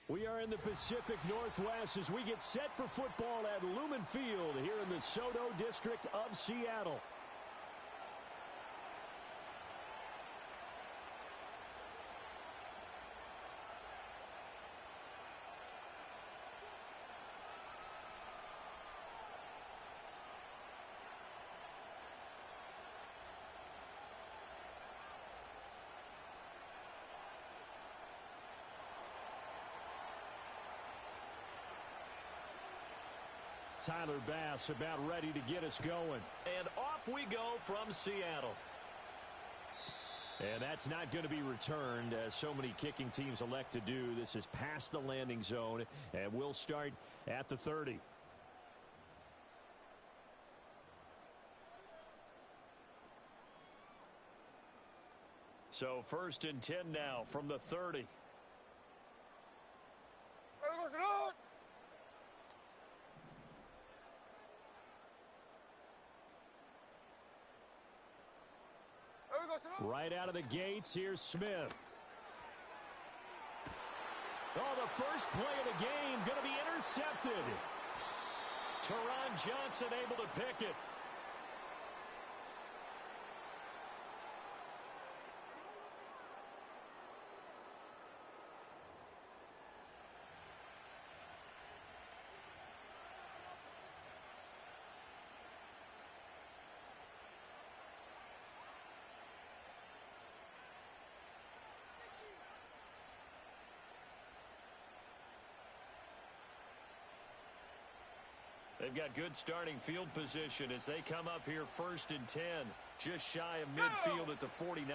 We are in the Pacific Northwest as we get set for football at Lumen Field here in the Soto district of Seattle. Tyler Bass about ready to get us going. And off we go from Seattle. And that's not going to be returned, as so many kicking teams elect to do. This is past the landing zone, and we'll start at the 30. So 1st and 10 now from the 30. Right out of the gates, here's Smith. Oh, the first play of the game going to be intercepted. Teron Johnson able to pick it. They've got good starting field position as they come up here 1st and 10. Just shy of midfield at the 49.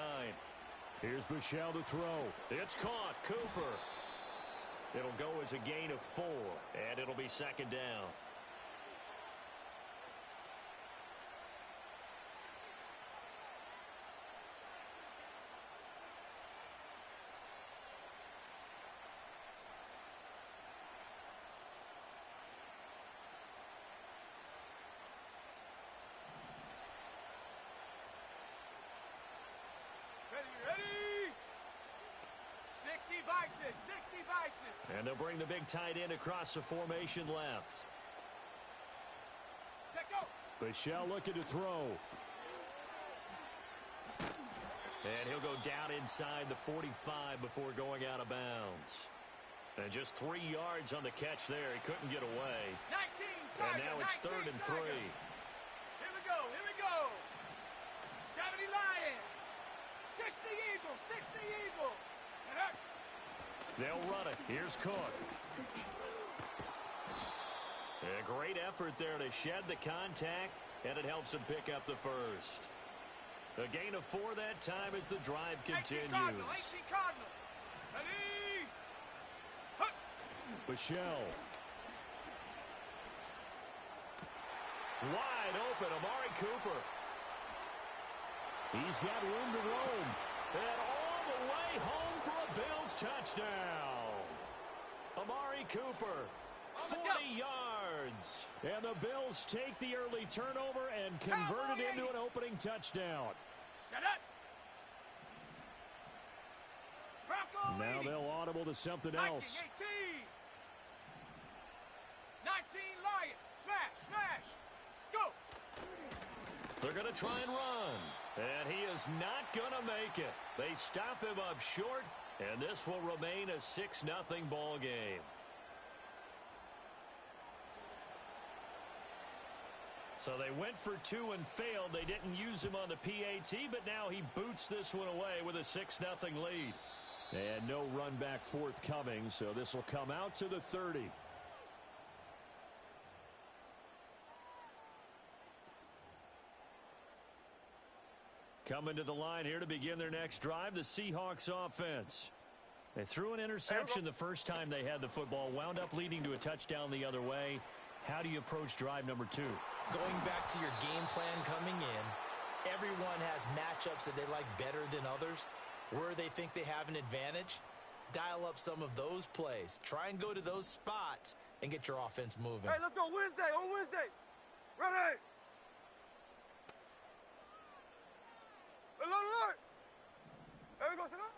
Here's Buechele to throw. It's caught. Cooper. It'll go as a gain of 4, and it'll be 2nd down. Ready? 60 Bison, 60 Bison. And they'll bring the big tight end across the formation left. Check go. Buechele looking to throw. And he'll go down inside the 45 before going out of bounds. And just 3 yards on the catch there. He couldn't get away. 19, Tiger, and now it's 3rd and 3. Here we go, here we go. 70 Lions. 60 Eagle, 60 Eagle. They'll run it. Here's Cook. A great effort there to shed the contact, and it helps him pick up the first. A gain of 4 that time as the drive continues. 18 Cardinal. Ready? Buechele. Wide open, Amari Cooper. He's got room to roam. And all the way home for a Bills touchdown. Amari Cooper, 40 yards. And the Bills take the early turnover and convert it into an opening touchdown. Shut up. Now they'll audible to something else. 18. 19 Lion. Smash, smash. Go. They're going to try and run. And he is not going to make it. They stop him up short, and this will remain a 6-0 ball game. So they went for 2 and failed. They didn't use him on the PAT, but now he boots this one away with a 6-0 lead. And no run back forthcoming, so this will come out to the 30. Coming to the line here to begin their next drive, the Seahawks offense. They threw an interception the first time they had the football, wound up leading to a touchdown the other way. How do you approach drive number 2? Going back to your game plan coming in, everyone has matchups that they like better than others. Where they think they have an advantage, dial up some of those plays. Try and go to those spots and get your offense moving. Hey, let's go Wednesday, on Wednesday. Ready?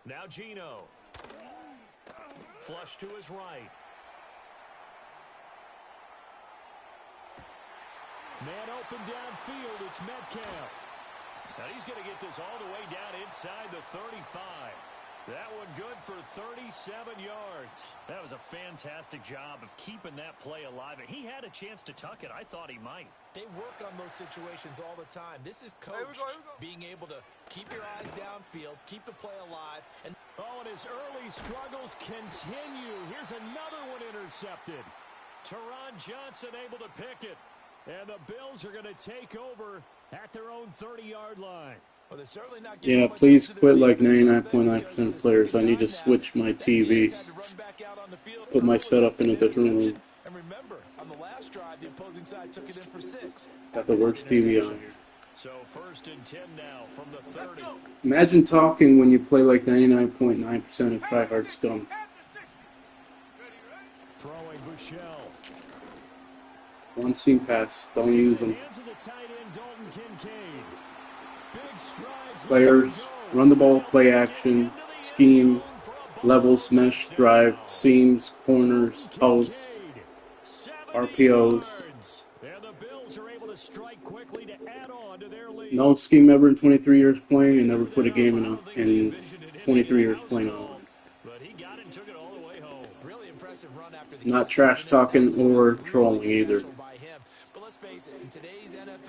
Now Gino. Flush to his right. Man open downfield. It's Metcalf. Now he's going to get this all the way down inside the 35. That one good for 37 yards. That was a fantastic job of keeping that play alive. He had a chance to tuck it. I thought he might. They work on those situations all the time. This is coached, being able to keep your eyes downfield, keep the play alive. And his early struggles continue. Here's another one intercepted. Teron Johnson able to pick it. And the Bills are going to take over at their own 30-yard line. Well, they're certainly not Yeah, please quit like 99.9% of players. I need to switch my TV. Put my setup in a different room. And remember, on the last drive, the opposing side took it in for 6. Got the worst TV on here. So 1st and 10 now from the 30. Imagine talking when you play like 99.9% of tryhard scum. Throwing Buechele. One seam pass. Don't use them. Players, run the ball, play action, scheme, levels, mesh, drive, seams, corners, posts, RPOs. No scheme ever in 23 years playing, and never put a game in 23 years playing on. Not trash talking or trolling either.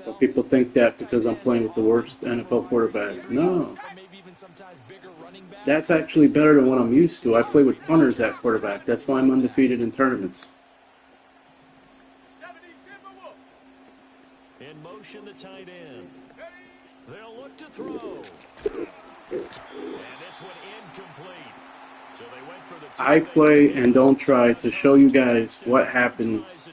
But people think that because I'm playing with the worst NFL quarterback. No. That's actually better than what I'm used to. I play with punters at quarterback. That's why I'm undefeated in tournaments. In motion, the tight end. They'll look to throw. And this one incomplete. So they went for the I play and don't try to show you guys what happens.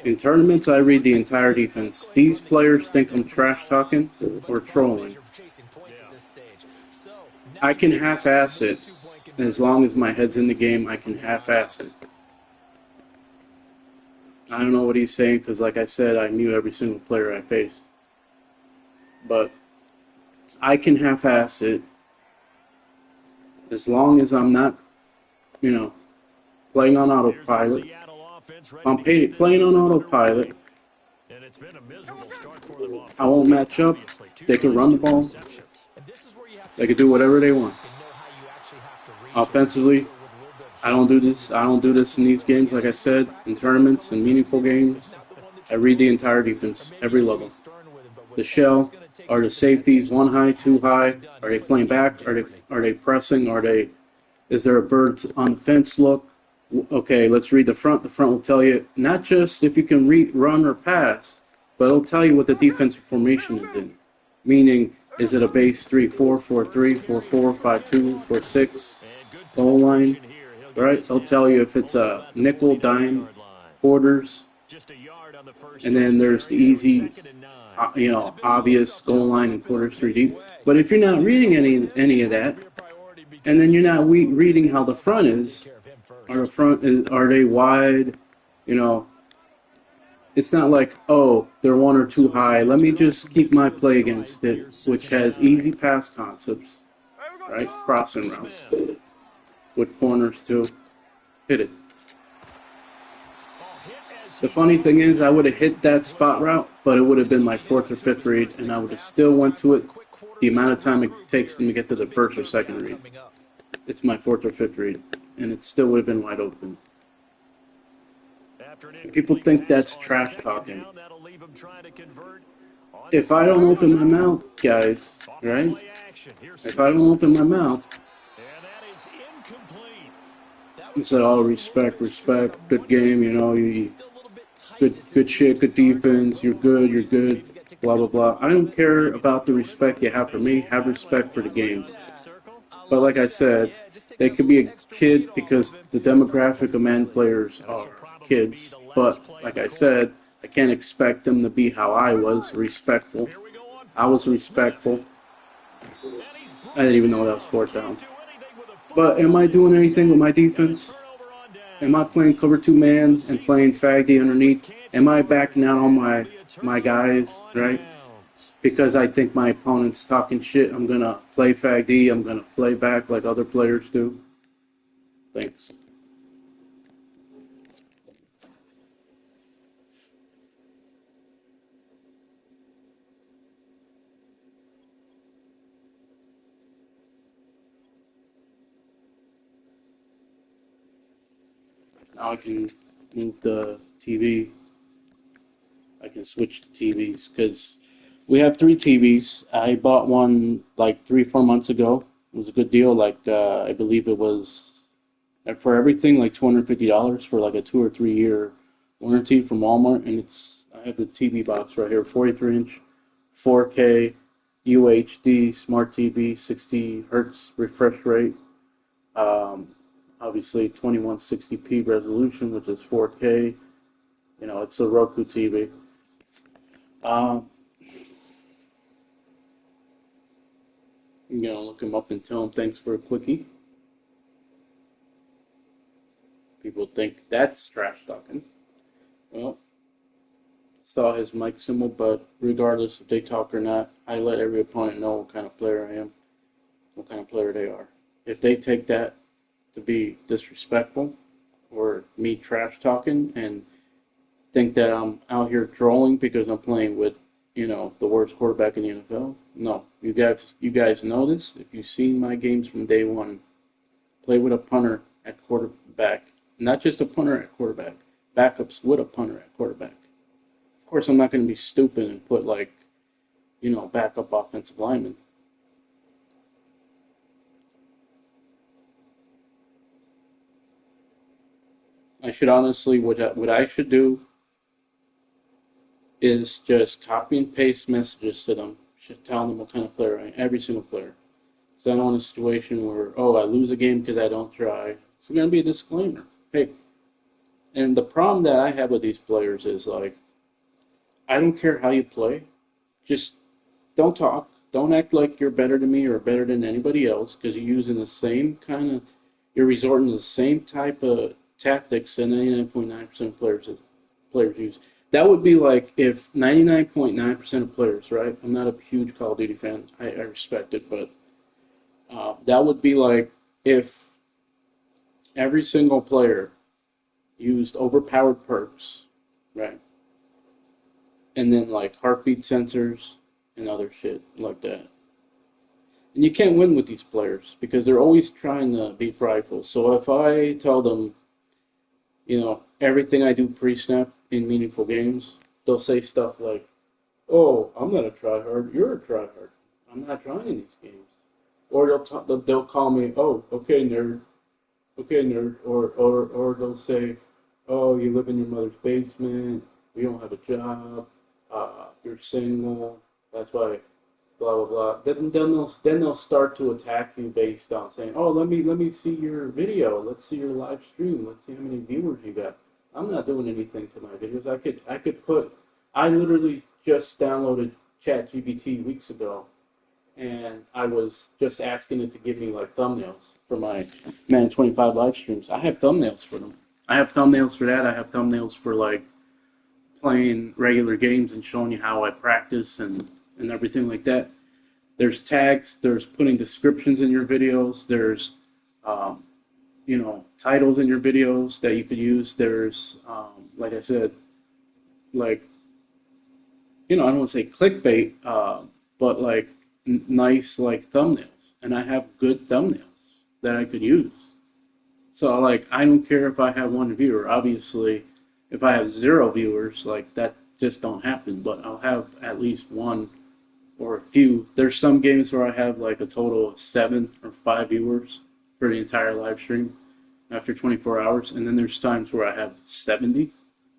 In tournaments, I read the entire defense. These players think I'm trash talking or trolling. I can half-ass it. As long as my head's in the game, I can half-ass it. I don't know what he's saying because, like I said, I mute every single player I face. But I can half-ass it as long as I'm not, playing on autopilot. If I'm playing on autopilot, I won't match up. They can run the ball. They can do whatever they want. Offensively, I don't do this. I don't do this in these games, like I said, in tournaments and meaningful games. I read the entire defense, every level. The shell, are the safeties one high, two high? Are they playing back? Are they pressing? Is there a bird on the fence look? Okay, let's read the front. The front will tell you not just if you can run or pass, but it'll tell you what the defensive formation is in. Meaning, is it a base 3-4, 4-3, 4-4, 5-2, 4-6, goal line, right? It'll tell you if it's a nickel, dime, quarters, and then there's the easy, obvious goal line and quarters 3 deep. But if you're not reading any of that, and then you're not reading how the front is, are they wide? It's not like, oh, they're 1 or 2 high. Let me just keep my play against it, which has easy pass concepts, right? Crossing routes with corners too. Hit it. The funny thing is, I would have hit that spot route, but it would have been my 4th or 5th read, and I would have still went to it the amount of time it takes them to get to the 1st or 2nd read. It's my 4th or 5th read, and it still would have been wide open. People think that's trash talking. If I don't open my mouth, guys, right? If I don't open my mouth, you said, oh, respect, good game, you good shit, good defense, you're good, blah, blah, blah. I don't care about the respect you have for me. Have respect for the game. But like I said, they could be a kid because the demographic of Madden players are kids. But like I said, I can't expect them to be how I was, respectful. I was respectful. I didn't even know that was 4th down. But am I doing anything with my defense? Am I playing cover 2 man and playing fag D underneath? Am I backing out on my guys, right? Because I think my opponent's talking shit, I'm going to play fag D, I'm going to play back like other players do. Thanks. Now I can move the TV. I can switch to TVs because we have 3 TVs. I bought one like 3, 4 months ago. It was a good deal. Like I believe it was for everything like $250 for like a 2 or 3 year warranty from Walmart. And I have the TV box right here, 43-inch, 4K, UHD smart TV, 60 hertz refresh rate. Um, Obviously 2160p resolution, which is 4K. It's a Roku TV. I'm gonna look him up and tell him thanks for a quickie. People think that's trash talking. Well, saw his mic symbol, but regardless if they talk or not, I let every opponent know what kind of player I am, what kind of player they are. If they take that to be disrespectful or me trash talking and think that I'm out here trolling because I'm playing with, the worst quarterback in the NFL. No, you guys know this. If you've seen my games from day one, play with a punter at quarterback, not just a punter at quarterback, backups with a punter at quarterback. Of course, I'm not going to be stupid and put backup offensive linemen. I should honestly, what I should do is just copy and paste messages to them, should tell them what kind of player I am, every single player. So I don't want a situation where, I lose a game because I don't try. It's going to be a disclaimer. Hey, and the problem that I have with these players is like, I don't care how you play, just don't talk. Don't act like you're better than me or better than anybody else because you're using the same you're resorting to the same type of tactics that 99.9% of players use. That would be like if 99.9% of players, right? I'm not a huge Call of Duty fan. I respect it, but that would be like if every single player used overpowered perks, right? And then like heartbeat sensors and other shit like that. And you can't win with these players because they're always trying to be prideful. So if I tell them, everything I do pre-snap in meaningful games, they'll say stuff like, "Oh, I'm not a tryhard. You're a tryhard. I'm not trying in these games." Or they'll call me, "Oh, okay, nerd. Okay, nerd." Or they'll say, "Oh, you live in your mother's basement. You don't have a job. You're single. That's why." Blah blah blah. Then they'll start to attack you based on saying, "Oh, let me see your video. Let's see your live stream. Let's see how many viewers you got." I'm not doing anything to my videos. I literally just downloaded ChatGPT weeks ago, and I was just asking it to give me like thumbnails for my Madden 25 live streams. I have thumbnails for them. I have thumbnails for that. I have thumbnails for like playing regular games and showing you how I practice and everything like that. There's tags, there's putting descriptions in your videos, there's titles in your videos that you could use. There's like I said, like I don't want to say clickbait, but like nice like thumbnails, and I have good thumbnails that I could use. So like I don't care if I have one viewer. Obviously, if I have 0 viewers, like that just don't happen. But I'll have at least one or a few. There's some games where I have like a total of 7 or 5 viewers for the entire live stream after 24 hours, and then there's times where I have 70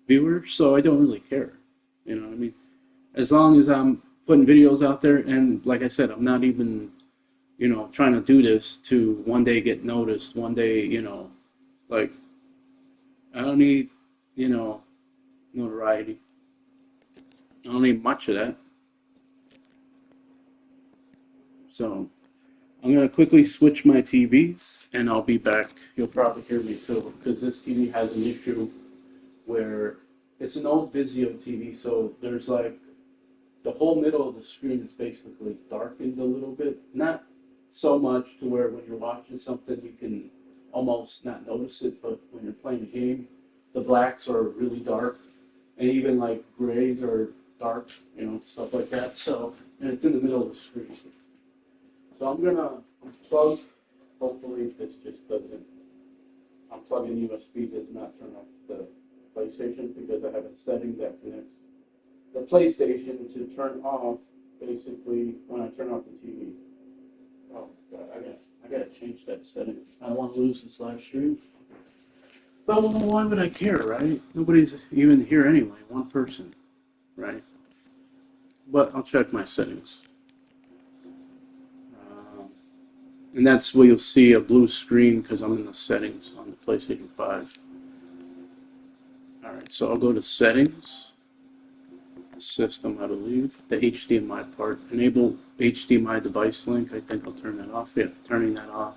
viewers. So I don't really care. You know what I mean? As long as I'm putting videos out there, and like I said, I'm not even trying to do this to one day get noticed. One day, like I don't need notoriety. I don't need much of that. So I'm going to quickly switch my TVs and I'll be back. You'll probably hear me too because this TV has an issue where it's an old Vizio TV, so there's like the whole middle of the screen is basically darkened a little bit. Not so much to where when you're watching something you can almost not notice it, but when you're playing a game, the blacks are really dark, and even like grays are dark, stuff like that. So, and it's in the middle of the screen. So I'm gonna plug. Hopefully, this just doesn't. Unplugging USB does not turn off the PlayStation because I have a setting that connects the PlayStation to turn off basically when I turn off the TV. Oh God, I gotta change that setting. I don't want to lose this live stream. But why would I care, right? Nobody's even here anyway. One person, right? But I'll check my settings. And that's where you'll see a blue screen because I'm in the settings on the PlayStation 5. Alright, so I'll go to settings, system, I believe, the HDMI part. Enable HDMI device link. I think I'll turn that off. Yeah, turning that off.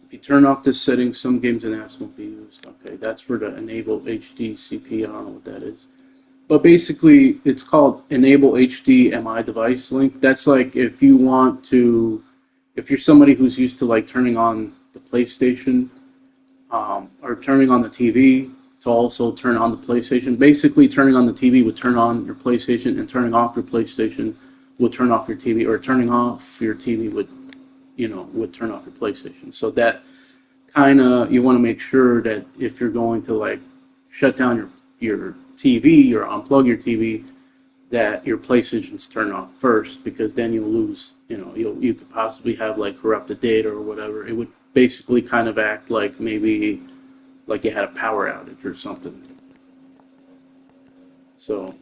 If you turn off this setting, some games and apps won't be used. Okay, that's for the enable HDCP. I don't know what that is. But basically, it's called enable HDMI device link. That's like if you want to, if you're somebody who's used to like turning on the PlayStation or turning on the TV to also turn on the PlayStation. Basically, turning on the TV would turn on your PlayStation, and turning off your PlayStation would turn off your TV, or turning off your TV would turn off your PlayStation. So that kind of, you want to make sure that if you're going to like shut down your TV or unplug your TV, that your PlayStation's turned off first, because then you'll lose, you could possibly have like corrupted data or whatever. It would basically kind of act like maybe like you had a power outage or something. So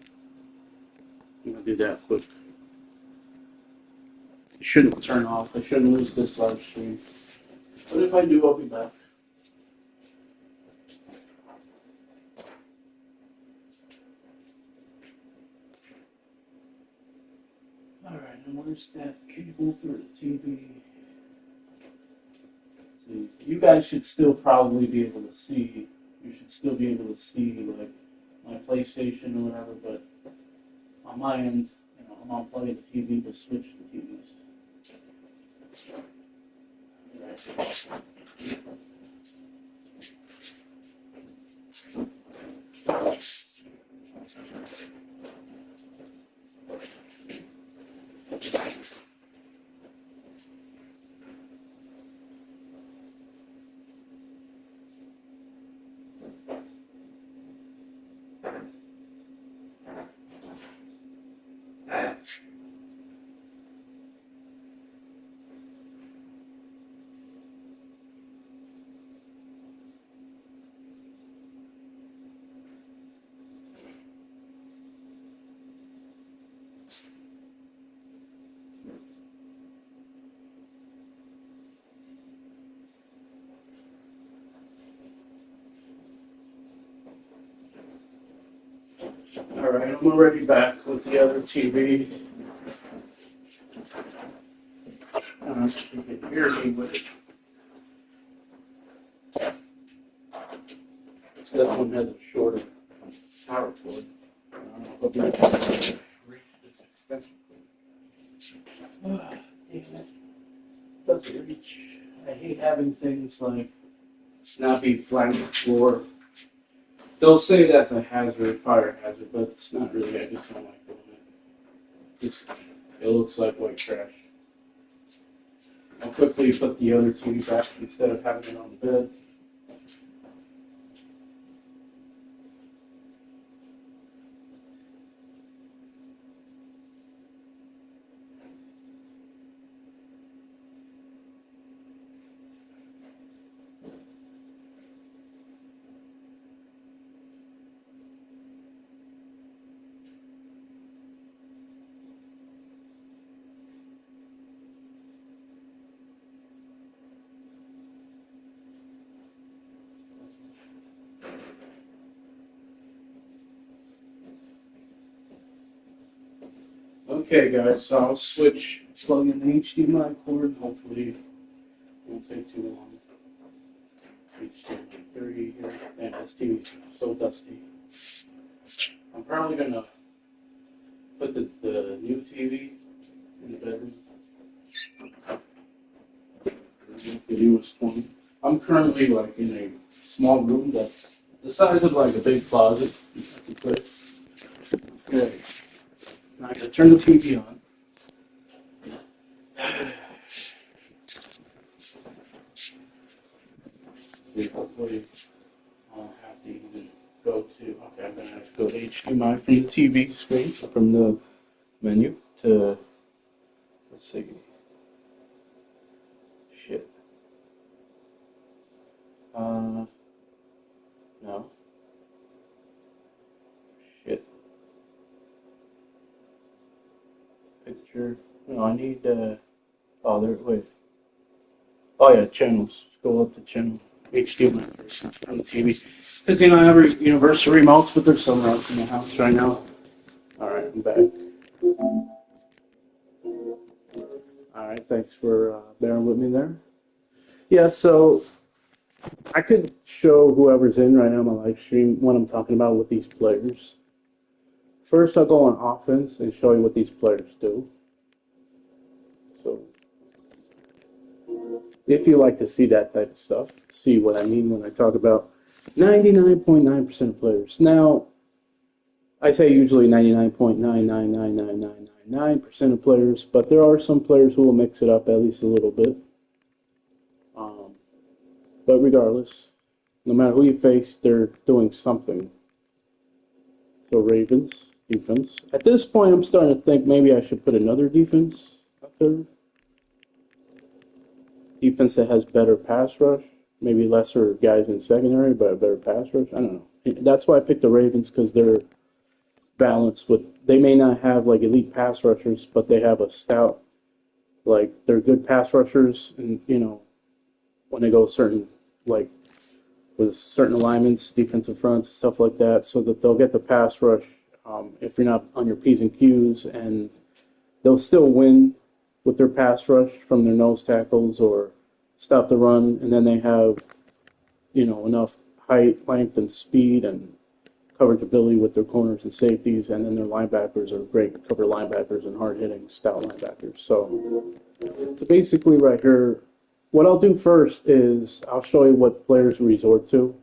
I'm gonna do that quick. It shouldn't turn off. I shouldn't lose this live stream. But if I do, I'll be back. Alright, and where's that cable for the TV? See, you guys should still probably be able to see. You should still be able to see like my PlayStation or whatever, but on my end, I'm unplugging the TV to switch the TVs. Alright, I'm already back with the other TV. I don't know if you can hear me, but this one has a shorter power cord. I don't know if I'll be able to reach this extension cord. Damn it. Doesn't reach. I hate having things like snappy flat on the floor. They'll say that's a hazard, fire hazard, but it's not really. I just don't like doing it. It looks like white trash. I'll quickly put the other TV back instead of having it on the bed. Okay, guys, so I'll plug in the HDMI cord. Hopefully, it won't take too long. HDMI 30 here. Man, this TV is so dusty. I'm probably gonna put the new TV in the bedroom. The newest one. I'm currently like in a small room that's the size of like a big closet. Okay. Now I gotta turn the TV on. Hopefully I don't have to even go to, okay, I'm gonna have to go to HDMI from the TV screen, from the menu to, let's see, shit. No. Shit. Picture. No, I need, oh, there, wait. Oh, yeah, channels. Scroll up to channel. HDMI from the TV. Because, I have universal remotes, but there's somewhere else in the house right now. Alright, I'm back. Alright, thanks for bearing with me there. Yeah, so I could show whoever's in right now on my live stream what I'm talking about with these players. First, I'll go on offense and show you what these players do. So, if you like to see that type of stuff, see what I mean when I talk about 99.9% of players. Now, I say usually 99.9999999% of players, but there are some players who will mix it up at least a little bit. But regardless, no matter who you face, they're doing something. So Ravens, defense. At this point, I'm starting to think maybe I should put another defense up there. Defense that has better pass rush. Maybe lesser guys in secondary, but a better pass rush. I don't know. That's why I picked the Ravens, because they're balanced with, they may not have like elite pass rushers, but they have a stout, like they're good pass rushers, and when they go certain, like with certain alignments, defensive fronts, stuff like that, so that they'll get the pass rush if you're not on your P's and Q's, and they'll still win with their pass rush from their nose tackles or stop the run, and then they have, enough height, length, and speed and coverage ability with their corners and safeties, and then their linebackers are great cover linebackers and hard-hitting stout linebackers. So basically right here, what I'll do first is I'll show you what players resort to.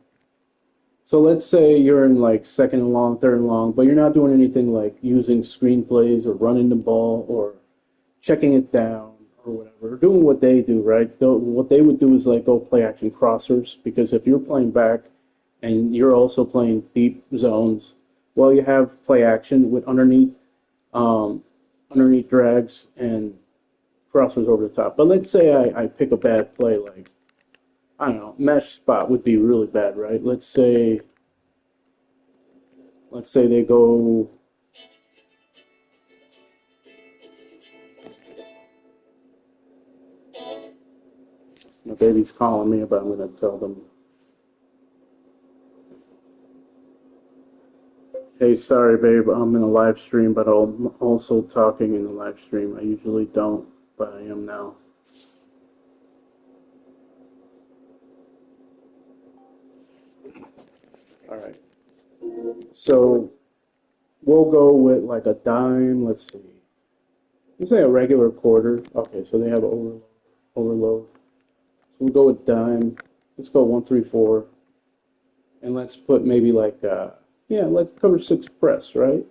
So let's say you're in like second and long, third and long, but you're not doing anything like using screen plays or running the ball or checking it down or whatever, or doing what they do, right? What they would do is like go play action crossers, because if you're playing back and you're also playing deep zones, well, you have play action with underneath drags and crossers over the top. But let's say I pick a bad play, like, I don't know, mesh spot would be really bad, right? Let's say they go, my baby's calling me, but I'm going to tell them. Hey, sorry, babe, I'm in a live stream, but I'm also talking in the live stream. I usually don't, but I am now. All right. So we'll go with like a dime. Let's see. Let's say a regular quarter. Okay, so they have overload. So we'll go with dime. Let's go 1, 3, 4, and let's put maybe like like cover 6 press, right?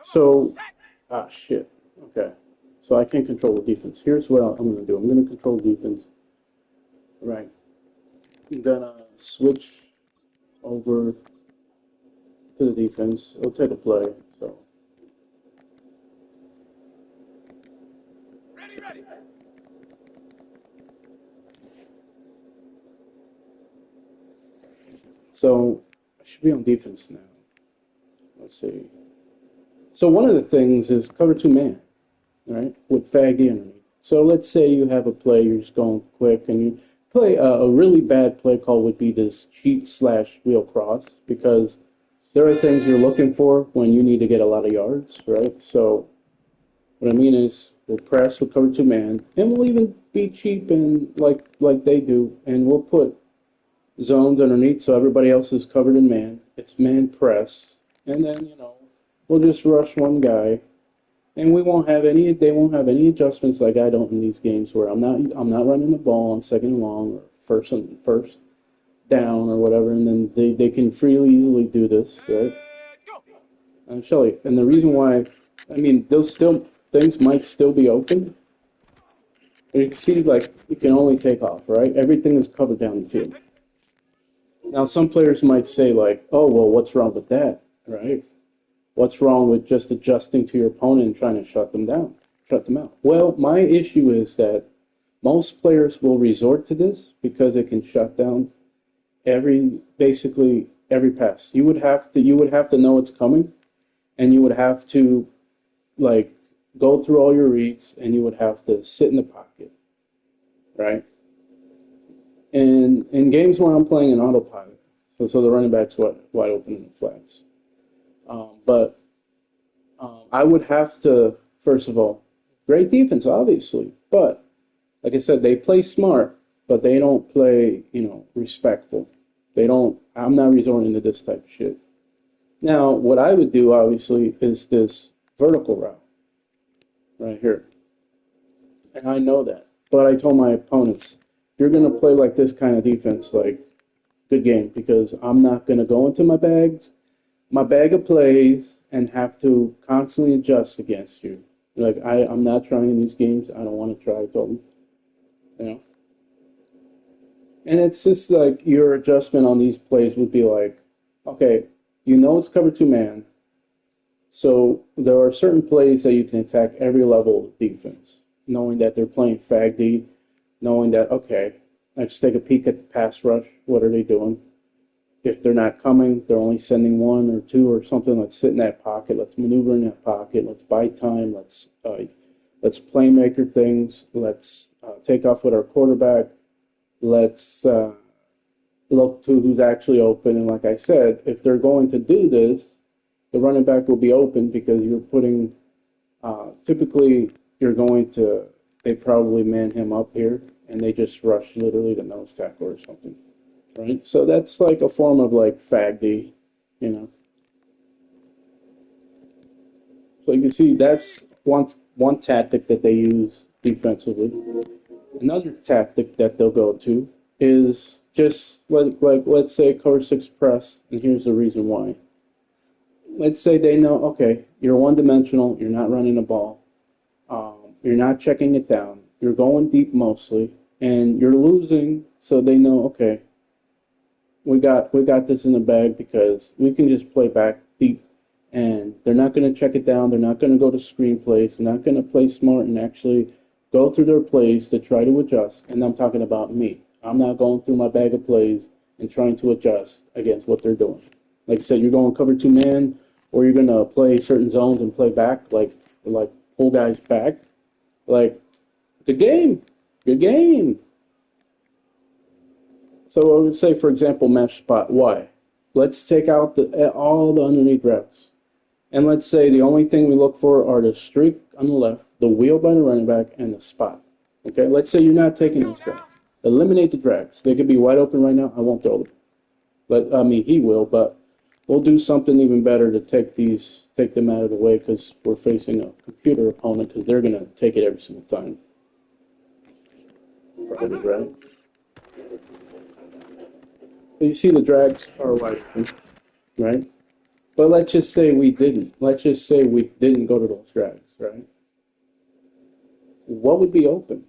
So shit. Okay. So I can't control the defense. Here's what I'm going to do. I'm going to control defense. Right. I'm going to switch over to the defense. It'll take a play. So. Ready. So I should be on defense now. Let's see. So one of the things is cover 2 man, right? With fag D underneath. So let's say you have a play, you're just going quick, and you play a really bad play call would be this cheat/wheel cross, because there are things you're looking for when you need to get a lot of yards, right? So what I mean is we'll press, we'll cover 2 man, and we'll even be cheap and like they do, and we'll put zones underneath so everybody else is covered in man. It's man press, and then we'll just rush one guy, and they won't have any adjustments like I don't in these games where I'm not running the ball on second and long or first down or whatever, and then they can freely easily do this, right? Shelly, and the reason why, I mean, things might still be open. You can see, like, you can only take off, right? Everything is covered down the field. Now, some players might say, like, oh, well, what's wrong with that, right? What's wrong with just adjusting to your opponent and trying to shut them out? Well, my issue is that most players will resort to this because it can shut down basically every pass. You would have to know it's coming, and you would have to, like, go through all your reads, and you would have to sit in the pocket, right? And in games where I'm playing in autopilot, so the running back's wide open in the flats. But I would have to, first of all, great defense, obviously. But, like I said, they play smart, but they don't play, respectful. I'm not resorting to this type of shit. Now, what I would do, obviously, is this vertical route right here. And I know that. But I told my opponents, you're going to play like this kind of defense, like, good game, because I'm not going to go into my bag of plays and have to constantly adjust against you. Like, I'm not trying in these games. I don't want to try, I told them. And it's just like your adjustment on these plays would be like, okay, it's cover 2 man. So there are certain plays that you can attack every level of defense, knowing that they're playing fag D, knowing that, okay, let's take a peek at the pass rush. What are they doing? If they're not coming, they're only sending 1 or 2 or something. Let's sit in that pocket. Let's maneuver in that pocket. Let's buy time. Let's playmaker things. Let's take off with our quarterback. Let's look to who's actually open. And like I said, if they're going to do this, the running back will be open because you're putting, typically they probably man him up here and they just rush literally the nose tackle or something, right? So that's like a form of like fag D, So you can see that's one tactic that they use defensively. Another tactic that they'll go to is just let's say cover 6 press, and here's the reason why. Let's say they know, okay, you're one-dimensional, you're not running the ball, you're not checking it down, you're going deep mostly, and you're losing, so they know, okay, we got this in the bag because we can just play back deep, and they're not going to check it down, they're not going to go to screen plays, they're not going to play smart and actually go through their plays to try to adjust, and I'm talking about me. I'm not going through my bag of plays and trying to adjust against what they're doing. Like I said, you're going cover 2 man, or you're going to play certain zones and play back, like pull guys back. Like, good game. So I would say, for example, match spot Y. Let's take out all the underneath routes. And let's say the only thing we look for are the streak on the left, the wheel by the running back, and the spot. Okay, let's say you're not taking those drags. Eliminate the drags. They could be wide open right now. I won't throw them. He will, but we'll do something even better to take them out of the way because we're facing a computer opponent because they're going to take it every single time. Probably, right? So you see the drags are wide open, right? But let's just say we didn't. Let's just say we didn't go to those drags, right? What would be open?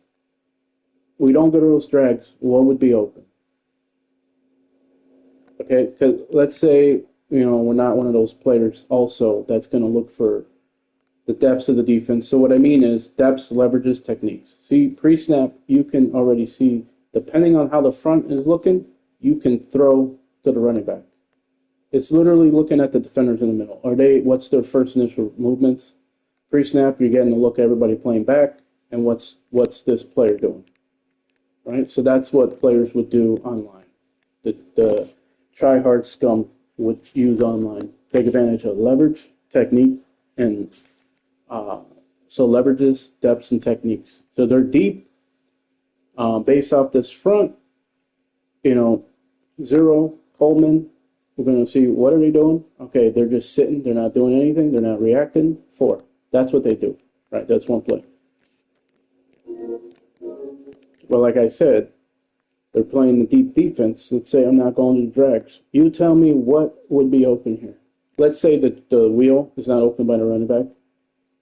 We don't go to those drags. What would be open? Okay, because let's say, we're not one of those players also that's going to look for the depths of the defense. So what I mean is depths leverages techniques. See, pre-snap, you can already see, depending on how the front is looking, you can throw to the running back. It's literally looking at the defenders in the middle. What's their first initial movements? Pre-snap, you're getting a look at everybody playing back, and what's this player doing? Right? So that's what players would do online. The try-hard scum would use online. Take advantage of leverage, technique, and so leverages, depths, and techniques. So they're deep. Based off this front, 0, Coleman, we're going to see what are they doing. Okay, they're just sitting. They're not doing anything. They're not reacting. 4. That's what they do. Right, that's one play. Well, like I said, They're playing the deep defense. Let's say I'm not going to the drags. You tell me what would be open here. Let's say that the wheel is not open by the running back,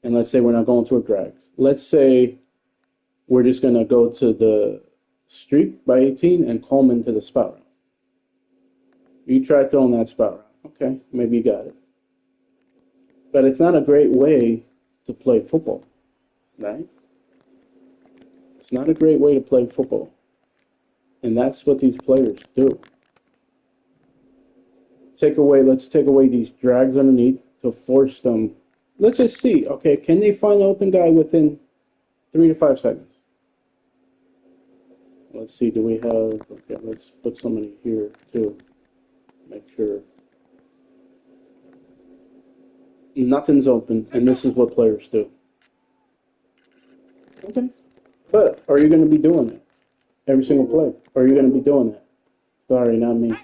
and let's say we're not going to a drags. Let's say we're just going to go to the streak by 18 and Coleman to the spot route. You try throwing that spot route. Okay, maybe you got it. But it's not a great way to play football, right? It's not a great way to play football. And that's what these players do. Let's take away these drags underneath to force them. Let's just see, okay, can they find an open guy within 3 to 5 seconds? Let's see, do we have, okay, let's put somebody here too. Make sure. Nothing's open, and this is what players do. Okay. But are you going to be doing it every single play? Or are you going to be doing that? Sorry, not me.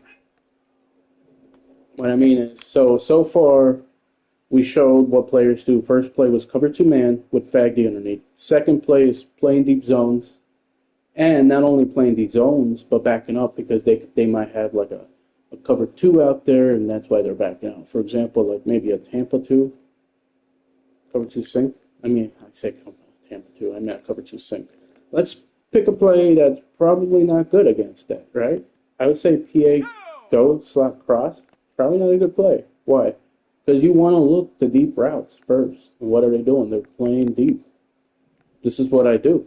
What I mean is, so far, we showed what players do. First play was cover 2 man with Faggy underneath. Second play is playing deep zones. And not only playing these zones, but backing up because they might have like a cover 2 out there, and that's why they're backing out. For example, like maybe a Tampa 2, cover 2 sink. I mean, I say Tampa 2, I meant cover 2 sink. Let's pick a play that's probably not good against that, right? I would say PA go slot cross, probably not a good play. Why? Because you want to look the deep routes first. And what are they doing? They're playing deep. This is what I do.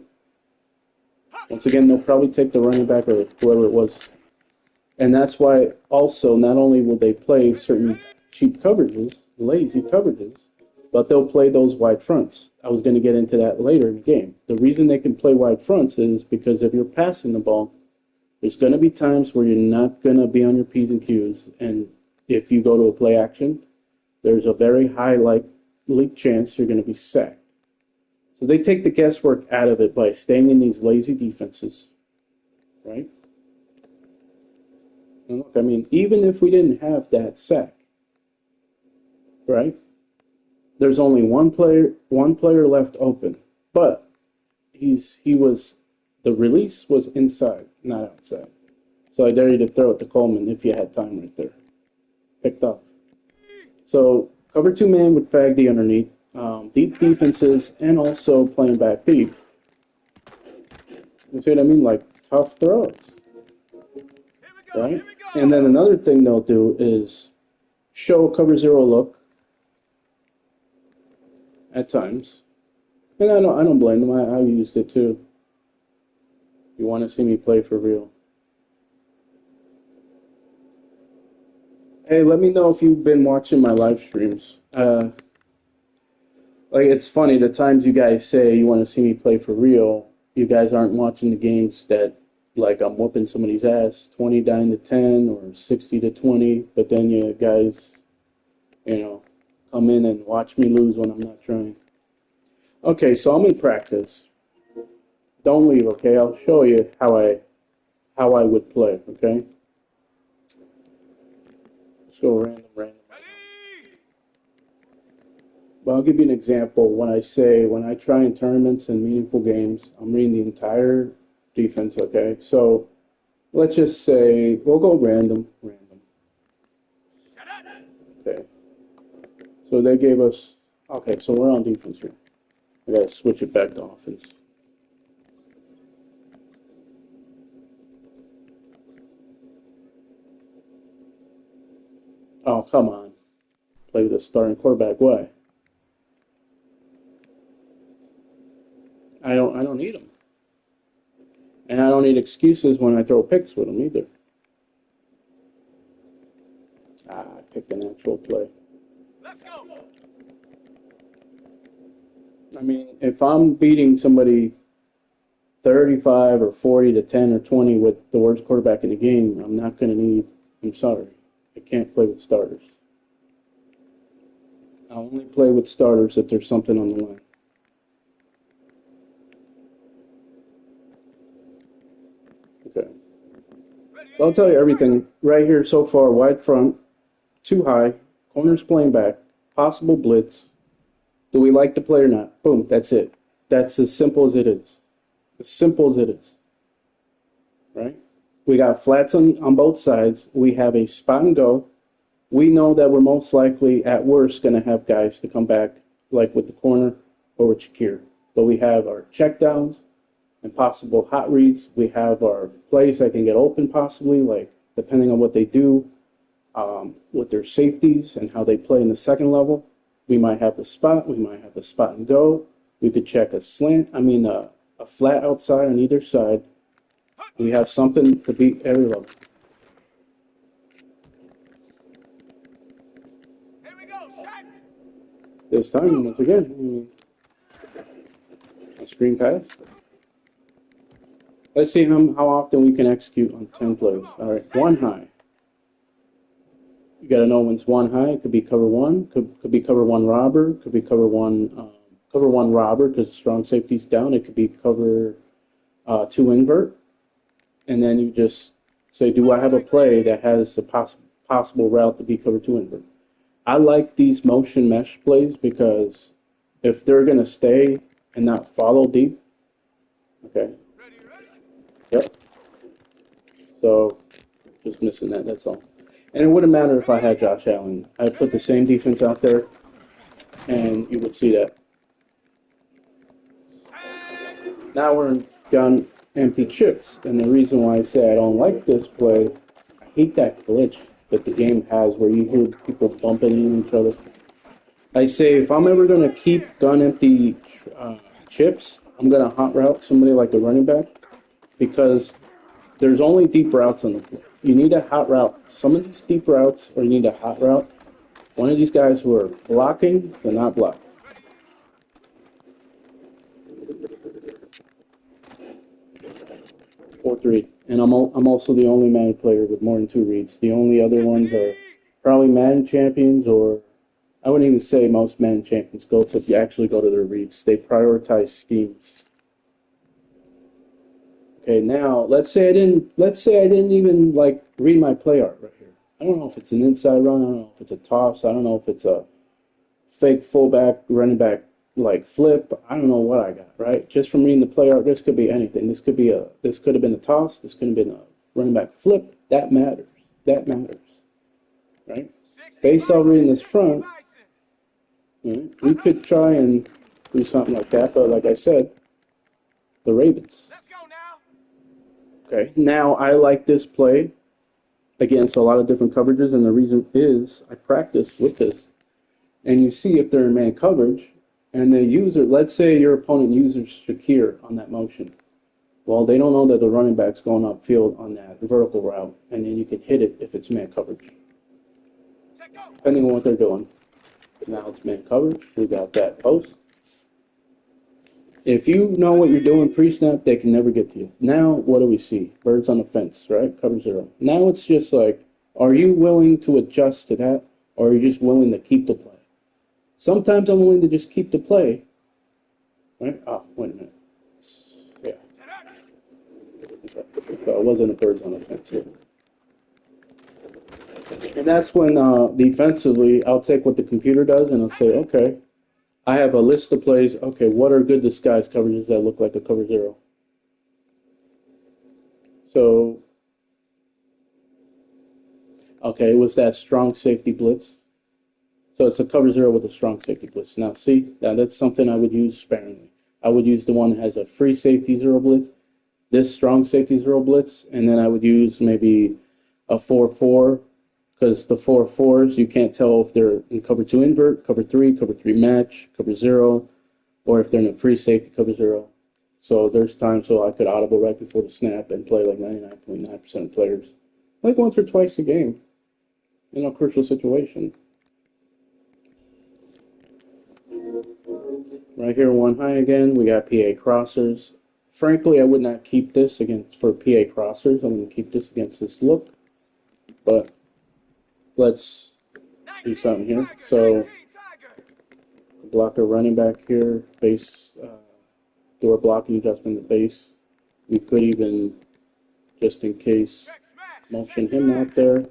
Once again, they'll probably take the running back or whoever it was. And that's why also not only will they play certain cheap coverages, lazy coverages, but they'll play those wide fronts. I was going to get into that later in the game. The reason they can play wide fronts is because if you're passing the ball, there's going to be times where you're not going to be on your P's and Q's. And if you go to a play action, there's a very high likely chance you're going to be sacked. So they take the guesswork out of it by staying in these lazy defenses, right? And look, I mean, even if we didn't have that sack, right? There's only one player left open, but the release was inside, not outside. So I dare you to throw it to Coleman if you had time right there. Picked off. So cover 2 man with Faggy underneath. Deep defenses, and also playing back deep. You see what I mean? Like tough throws, right? And then another thing they'll do is show cover 0 look at times, and I don't blame them. I used it too. You want to see me play for real? Hey, let me know if you've been watching my live streams. Like, it's funny, the times you guys say you want to see me play for real, you guys aren't watching the games that, like, I'm whooping somebody's ass, 29-10 or 60-20, but then you guys, come in and watch me lose when I'm not trying. Okay, so I'm in practice. Don't leave, okay? I'll show you how I would play, okay? Let's go random. But I'll give you an example. When I try in tournaments and meaningful games, I'm reading the entire defense, okay? So let's just say, we'll go random. Okay. So they gave us, okay, so we're on defense here. I got to switch it back to offense. Oh, come on. Play with a starting quarterback. Why? I don't need them. And I don't need excuses when I throw picks with them either. I picked an actual play. Let's go. I mean, if I'm beating somebody 35 or 40-10 or 20 with the worst quarterback in the game, I'm sorry. I can't play with starters. I only play with starters if there's something on the line. Okay. So I'll tell you everything right here so far. Wide front, too high, corners playing back, possible blitz. Do we like the play or not? Boom, that's it. That's as simple as it is. As simple as it is. Right? We got flats on both sides. We have a spot and go. We know that we're most likely, at worst, going to have guys to come back, like with the corner or with Shakir. But we have our checkdowns and possible hot reads. We have our plays that can get open, possibly, like depending on what they do with their safeties and how they play in the second level. We might have the spot. We might have the spot and go. We could check a flat outside on either side. We have something to beat every level. Here we go, shot. This time, once again, a screen pass. Let's see how often we can execute on 10 plays. All right, one high. You got to know when it's one high. It could be cover one, could be cover one robber, could be cover one robber because the strong safety's down. It could be cover two invert, and then you just say, do I have a play that has a possible route to be cover two invert? I like these motion mesh plays because if they're gonna stay and not follow deep, okay. Yep. So just missing that. That's all. And it wouldn't matter if I had Josh Allen. I'd put the same defense out there, and you would see that. Now we're in gun empty chips, and the reason why I say I don't like this play, I hate that glitch that the game has where you hear people bumping into each other. I say if I'm ever going to keep gun empty chips, I'm going to hot route somebody like a running back because there's only deep routes on the play. You need a hot route some of these deep routes, or you need a hot route one of these guys who are blocking to not block. 4-3, and I'm also the only Madden player with more than 2 reads. The only other ones are probably Madden champions, or I wouldn't even say most Madden champions actually go to their reads. They prioritize schemes. Okay, now let's say I didn't even like read my play art right here. I don't know if it's an inside run. I don't know if it's a toss. I don't know if it's a fake fullback running back like flip. I don't know what I got, right? Just from reading the play art, this could be anything. This could have been a toss. This could have been a running back flip. That matters. Right? Based on reading this front, right, we could try and do something like that, but like I said, the Ravens. Let's go now. Okay, now I like this play against a lot of different coverages, and the reason is I practice with this. And you see if they're in man coverage, and the user, let's say your opponent uses Shakir on that motion. Well, they don't know that the running back's going upfield on that vertical route, and then you can hit it if it's man coverage, depending on what they're doing. Now it's man coverage. We got that post. If you know what you're doing pre-snap, they can never get to you. Now, what do we see? Birds on the fence, right? Cover 0. Now it's just like, are you willing to adjust to that, or are you just willing to keep the play? Sometimes I'm willing to just keep the play. Right? Oh, wait a minute. Yeah. So it wasn't a birds on the fence here. And that's when defensively, I'll take what the computer does and I'll say, okay, I have a list of plays. Okay, what are good disguise coverages that look like a cover 0? So, okay, it was that strong safety blitz. So it's a cover 0 with a strong safety blitz. Now, see, that's something I would use sparingly. I would use the one that has a free safety 0 blitz, this strong safety 0 blitz, and then I would use maybe a 4-4, because the 4-4s, you can't tell if they're in cover 2 invert, cover 3 match, cover 0, or if they're in a free safety cover 0. So there's times so I could audible right before the snap and play like 99.9% of players, like once or twice a game in a crucial situation. Right here, one high again. We got PA crossers. Frankly, I would not keep this for PA crossers. I'm going to keep this against this look. But let's do something here. So, block a running back here. Base, do a blocking adjustment to base. We could even, just in case, motion him out there.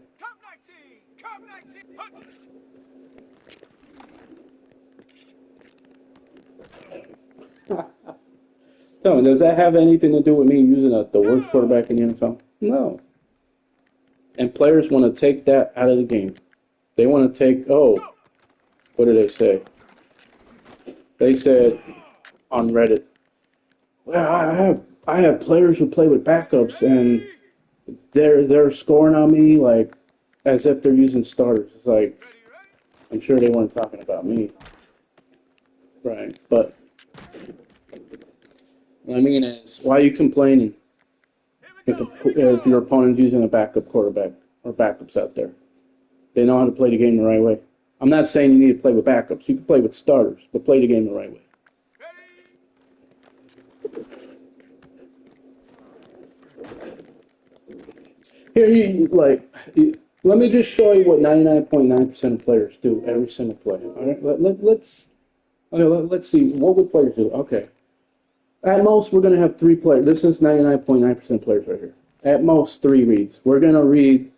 No, does that have anything to do with me using the worst quarterback in the NFL? No. And players want to take that out of the game. They want to take, oh, what did they say? They said on Reddit, well, I have players who play with backups and they're scoring on me like as if they're using starters. It's like I'm sure they weren't talking about me. Right. But what I mean is, why are you complaining if your opponent's using a backup quarterback or backups out there? They know how to play the game the right way. I'm not saying you need to play with backups. You can play with starters, but play the game the right way. Here, let me just show you what 99.9% of players do every single play. All right, let's see. What would players do? Okay. At most, we're going to have 3 players. This is 99.9% players right here. At most, 3 reads. We're going to read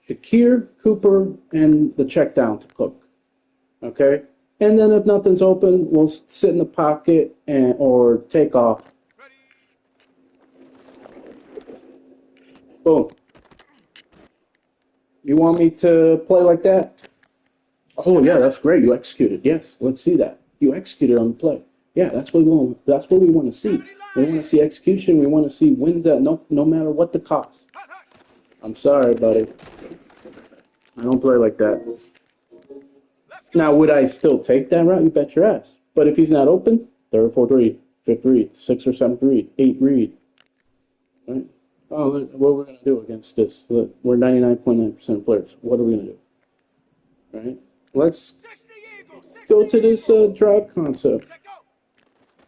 Shakir, Cooper, and the check down to Cook. Okay? And then if nothing's open, we'll sit in the pocket or take off. Boom. You want me to play like that? Oh, yeah, that's great. You executed. Yes, let's see that. You executed on the play. Yeah, that's what we want. That's what we want to see. We want to see execution. We want to see wins that no matter what the cost. I'm sorry, buddy. I don't play like that. Now, would I still take that route? You bet your ass. But if he's not open, 3rd or 4th read, 5th read, 6th or 7th read, 8th read. Right? Oh, look, what we're going to do against this? Look, we're 99.9% of players. What are we going to do? Right? Let's go to this drive concept.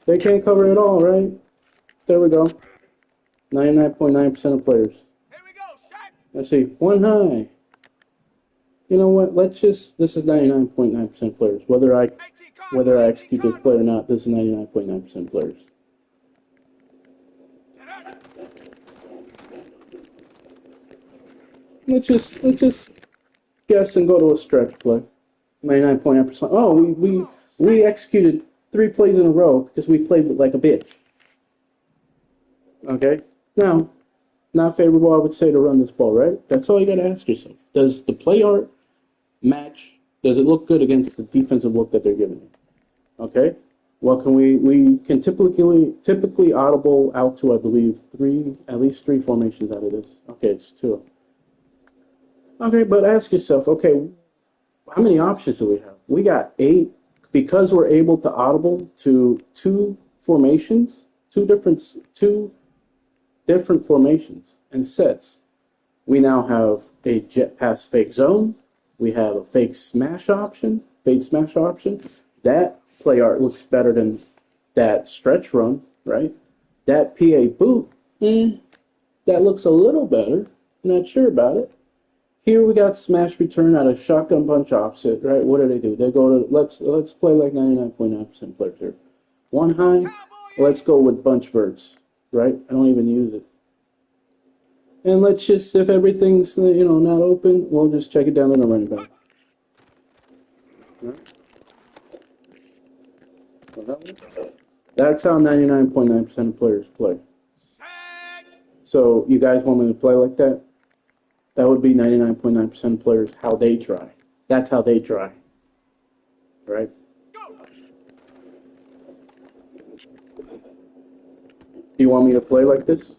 They can't cover it all, right? There we go. 99.9% of players. Let's see. 1 high. You know what? This is 99.9% players. Whether I execute this play or not, this is 99.9% players. Let's just guess and go to a stretch play. 99.9%. Oh, we executed 3 plays in a row because we played like a bitch. Okay? Now, not favorable, I would say, to run this ball, right? That's all you got to ask yourself. Does the play art match? Does it look good against the defensive look that they're giving you? Okay? Well, we can typically audible out to, I believe, at least three formations out of this. Okay, it's 2. Okay, but ask yourself, okay, how many options do we have? We got 8 because we're able to audible to 2 formations, two different formations and sets. We now have a jet pass fake zone. We have a fake smash option. That play art looks better than that stretch run, right? That PA boot, that looks a little better. Not sure about it. Here we got smash return out of shotgun bunch opposite, right? What do? They go to let's play like 99.9% players here. 1 high, let's go with bunch verts, right? I don't even use it. And let's just, if everything's not open, we'll just check it down to the running back. Right? That's how 99.9% of players play. So you guys want me to play like that? That would be 99.9% of players, how they try. That's how they try. Right? Do you want me to play like this?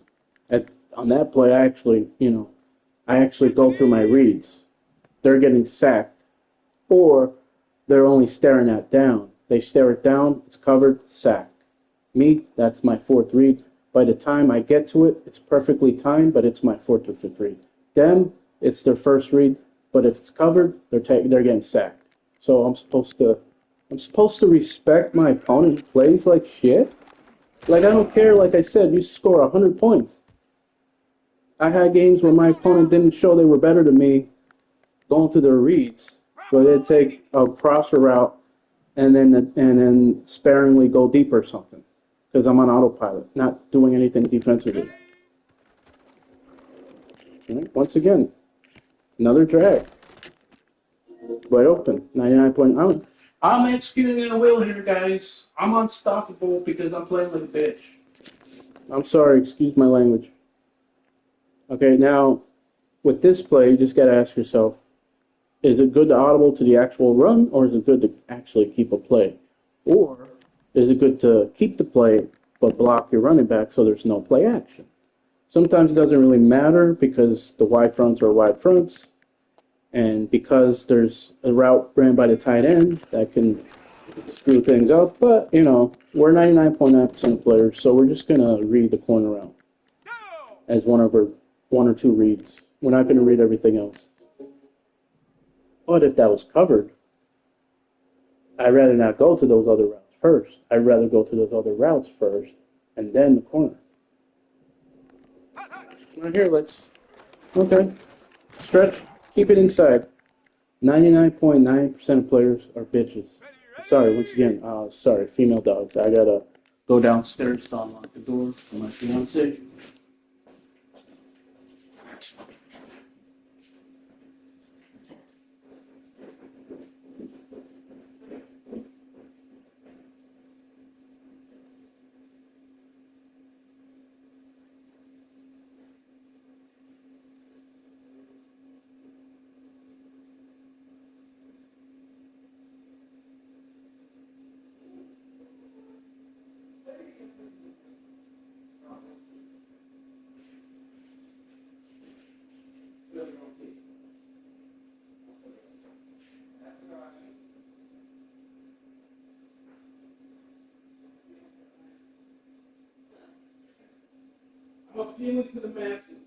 On that play, I actually go through my reads. They're getting sacked. Or they're only staring at down. They stare it down, it's covered, sacked. Me, that's my 4th read. By the time I get to it, it's perfectly timed, but it's my 4th or 5th read. Them, it's their 1st read, but if it's covered, they're getting sacked. So I'm supposed to respect my opponent who plays like shit? Like, I don't care, like I said, you score 100 points. I had games where my opponent didn't show they were better than me going through their reads, where they'd take a crosser route and then sparingly go deep or something, because I'm on autopilot, not doing anything defensively. Right, once again, another drag. Wide open, 99. I'm executing at will here, guys. I'm unstoppable because I'm playing like a bitch. I'm sorry, excuse my language. Okay, now, with this play, you just got to ask yourself, is it good to audible to the actual run, or is it good to actually keep a play? Or is it good to keep the play but block your running back so there's no play action? Sometimes it doesn't really matter because the wide fronts are wide fronts, and because there's a route ran by the tight end that can screw things up. But, you know, we're 99.9% players, so we're just going to read the corner route as one or two reads. We're not going to read everything else. But if that was covered, I'd rather not go to those other routes first. I'd rather go to those other routes first and then the corner. Right here, okay. Stretch, keep it inside. 99.9% of players are bitches. Sorry, once again, sorry, female dogs. I gotta go downstairs to unlock the door for my fiance. I'm appealing to the masses.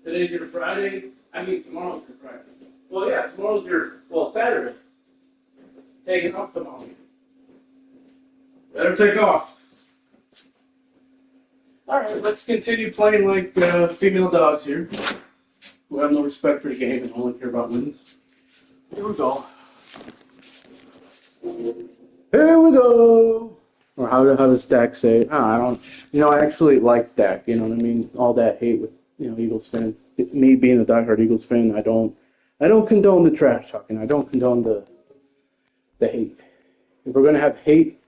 Today's your Friday. I mean, tomorrow's your Friday. Well, yeah, tomorrow's your, Saturday. Taking off tomorrow. Better take off. Alright, let's continue playing like female dogs here, who have no respect for the game and only care about wins. Here we go. Here we go. Or how does Dak say? I actually like Dak. You know what I mean? All that hate with Eagles fan. Me being a diehard Eagles fan, I don't condone the trash talking. I don't condone the hate. If we're gonna have hate,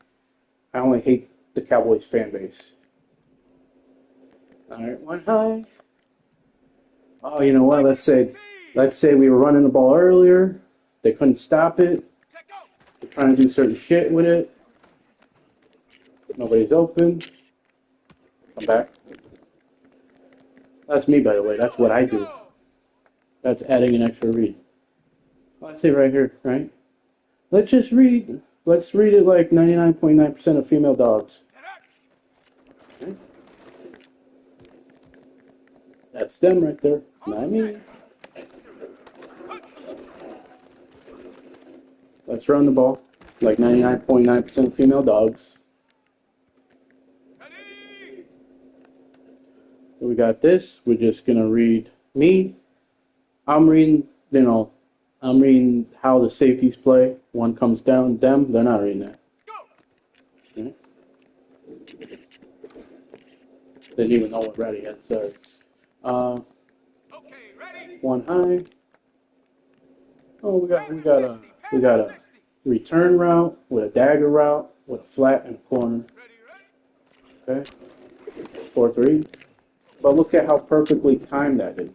I only hate the Cowboys fan base. All right, one high. Oh, you know what? Let's say we were running the ball earlier. They couldn't stop it. They're trying to do certain shit with it. Nobody's open. Come back. That's me, by the way. That's what I do. That's adding an extra read. Let's say right here, right? Let's just read. Let's read it like 99.9% of female dogs. Okay. That's them right there, not me. Let's run the ball like 99.9% of female dogs. We got this. We're just gonna read me. I'm reading how the safeties play. One comes down, them, they're not reading that. Okay. Didn't even know what ready yet, sorry. One high. Oh, we got a return route with a dagger route with a flat and a corner. Okay. 4-3. But look at how perfectly timed that is.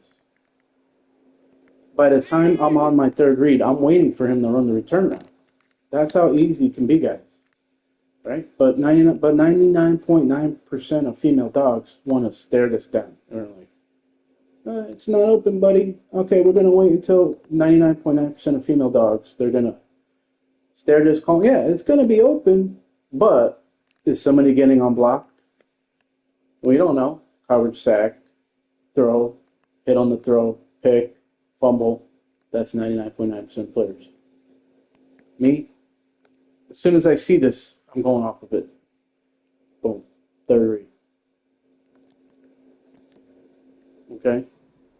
By the time I'm on my third read, I'm waiting for him to run the return route. That's how easy it can be, guys. Right? But 99.9% of female dogs want to stare this down. They're like, it's not open, buddy. Okay, we're going to wait until 99.9% of female dogs, they're going to stare this call. Yeah, it's going to be open, but is somebody getting unblocked? We don't know. Coverage sack, throw, hit on the throw, pick, fumble. That's 99.9% of players. Me, as soon as I see this, I'm going off of it. Boom. Third read. Okay?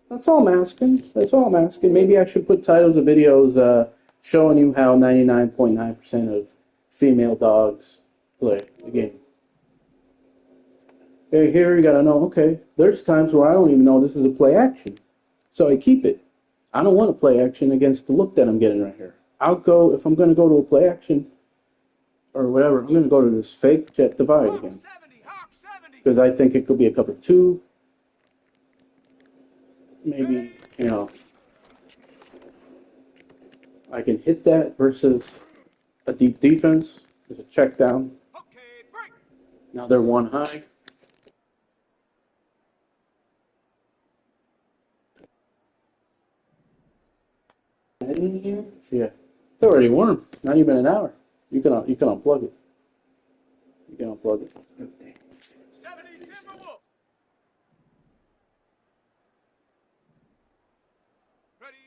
That's all I'm asking. That's all I'm asking. Maybe I should put titles of videos showing you how 99.9% of female dogs play the game. Okay, here you gotta know, okay, there's times where I don't even know this is a play action. So I keep it. I don't want to play action against the look that I'm getting right here. I'll go, if I'm going to go to a play action or whatever, I'm going to go to this fake jet divide again. Because I think it could be a cover 2. Maybe, you know, I can hit that versus a deep defense. There's a check down. Now they're one high. Yeah, it's already warm. Not even an hour. You can unplug it. You can unplug it. 70 Timberwolf. Ready.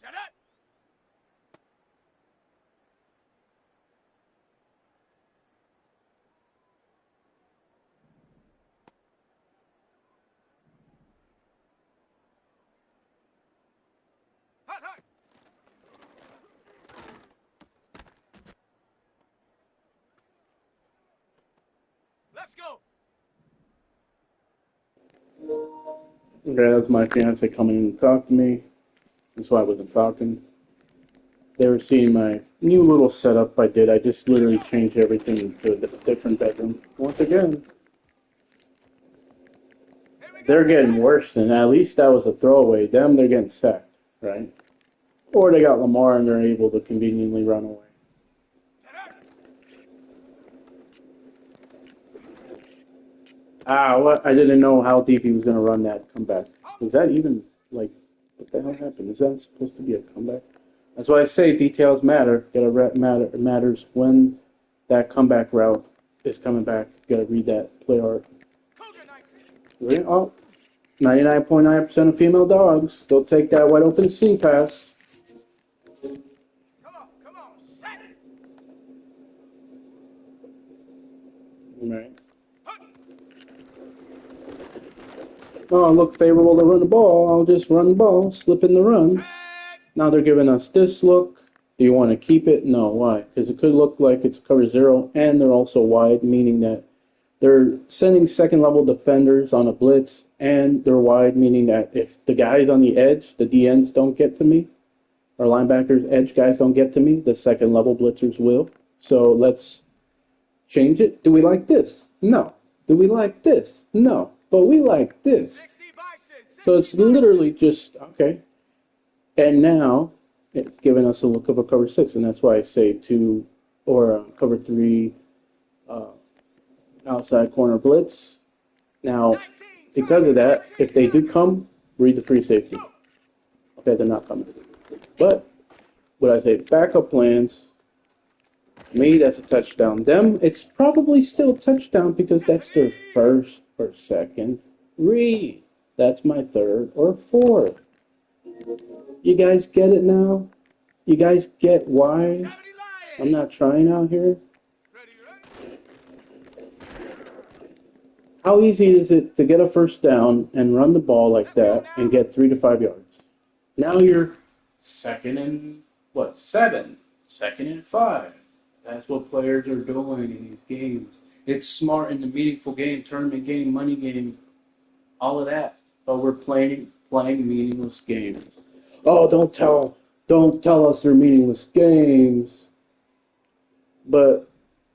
Set up. Hot, hot. Let's go. Okay, that's my fiance coming in to talk to me. That's why I wasn't talking. They were seeing my new little setup I did. I just literally changed everything to a different bedroom. Once again, they're getting worse, and at least that was a throwaway. Them, they're getting sacked, right? Or they got Lamar and they're able to conveniently run away. What? I didn't know how deep he was going to run that comeback. Was that even, like, what the hell happened? Is that supposed to be a comeback? That's why I say details matter. It matters when that comeback route is coming back. You got to read that play art. Oh, 99.9% of female dogs. They'll take that wide open C pass. Come on, set. Right. Oh, look favorable to run the ball. I'll just run the ball, slip in the run. Now they're giving us this look. Do you want to keep it? No. Why? Because it could look like it's cover 0, and they're also wide, meaning that they're sending second-level defenders on a blitz, and they're wide, meaning that if the guys on the edge, the DNs don't get to me, or linebackers, edge guys don't get to me, the second-level blitzers will. So let's change it. Do we like this? No. Do we like this? No. But we like this. So it's literally just, okay. And now it's giving us a look of a cover 6, and that's why I say 2 or cover 3 outside corner blitz. Now, because of that, if they do come, read the free safety. Okay, they're not coming. But, what I say, backup plans, me, that's a touchdown. Them, it's probably still a touchdown because that's their first or second read. That's my third or fourth. You guys get it now? You guys get why I'm not trying out here? How easy is it to get a first down and run the ball like that and get 3 to 5 yards? Now you're second and, 7? Second and 5. That's what players are doing in these games. It's smart in the meaningful game, tournament game, money game, all of that. But we're playing meaningless games. Oh, don't tell us they're meaningless games. But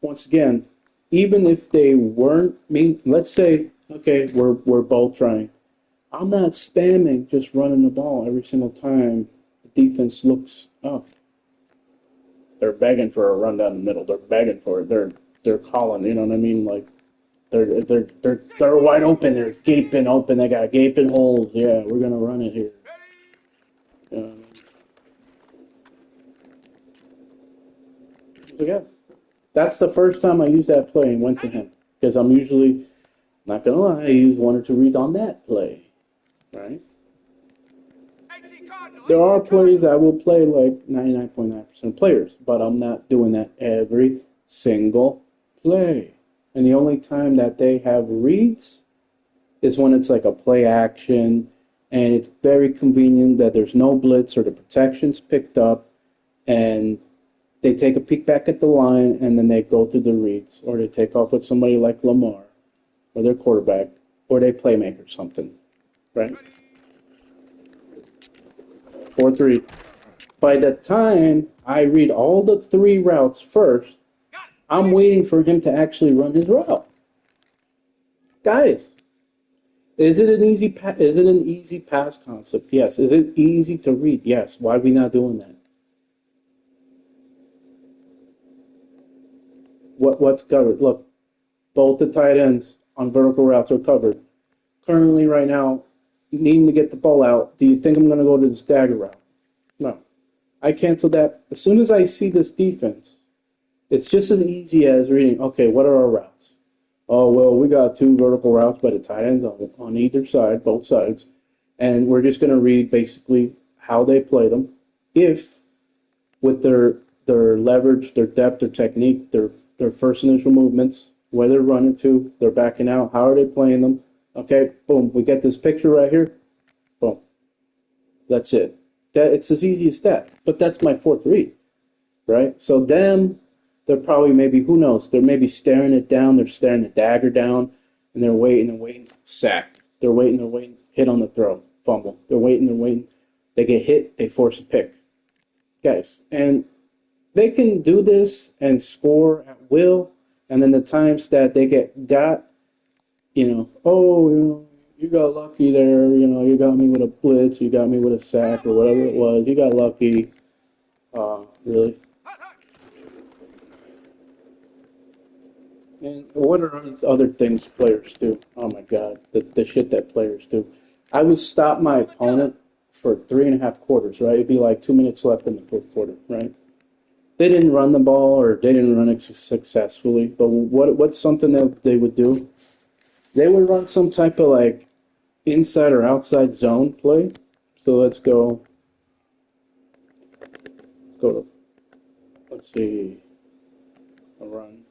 once again, even if they weren't let's say, okay, we're both trying. I'm not spamming just running the ball every single time the defense looks up. They're begging for a run down the middle. They're begging for it. They're calling. You know what I mean? Like they're wide open. They're gaping open. They got gaping holes. Yeah, we're gonna run it here. You know what I mean? Again, That's the first time I used that play and went to him. Because I'm usually, not going to lie, I use 1 or 2 reads on that play. Right? There are plays that will play like 99.9% of players, but I'm not doing that every single play. And the only time that they have reads is when it's like a play action, and it's very convenient that there's no blitz or the protection's picked up, and they take a peek back at the line, and then they go through the reads, or they take off with somebody like Lamar, or their quarterback, or they playmaker something, right? 4-3. By the time I read all the 3 routes first, I'm waiting for him to actually run his route. Guys, is it an easy pass concept? Yes. Is it easy to read? Yes. Why are we not doing that? What's covered? Look, both the tight ends on vertical routes are covered. Currently, right now, needing to get the ball out, do you think I'm going to go to the stagger route? No. I cancel that. As soon as I see this defense, it's just as easy as reading, okay, what are our routes? Oh, well, we got 2 vertical routes by the tight ends on either side, both sides, and we're just going to read basically how they play them. If, with their leverage, their depth, their technique, their first initial movements, where they're running to, they're backing out, how are they playing them? Okay, boom, we get this picture right here. Boom. That's it. It's as easy as that. But that's my 4th read, right? So they're probably maybe, who knows, they're maybe staring it down, they're staring the dagger down, and they're waiting, sacked. They're waiting, hit on the throw, fumble. They're waiting. They get hit, they force a pick. Guys, and they can do this and score at will, and then the times that they got, you got lucky there, you got me with a blitz, you got me with a sack, or whatever it was, you got lucky. Really? And what are other things players do? Oh my God, the shit that players do. I would stop my opponent for 3.5 quarters, right? It'd be like 2 minutes left in the 4th quarter, right? They didn't run the ball, or they didn't run it successfully. But what's something that they would do? They would run some type of like inside or outside zone play. So let's go to, let's see, a run.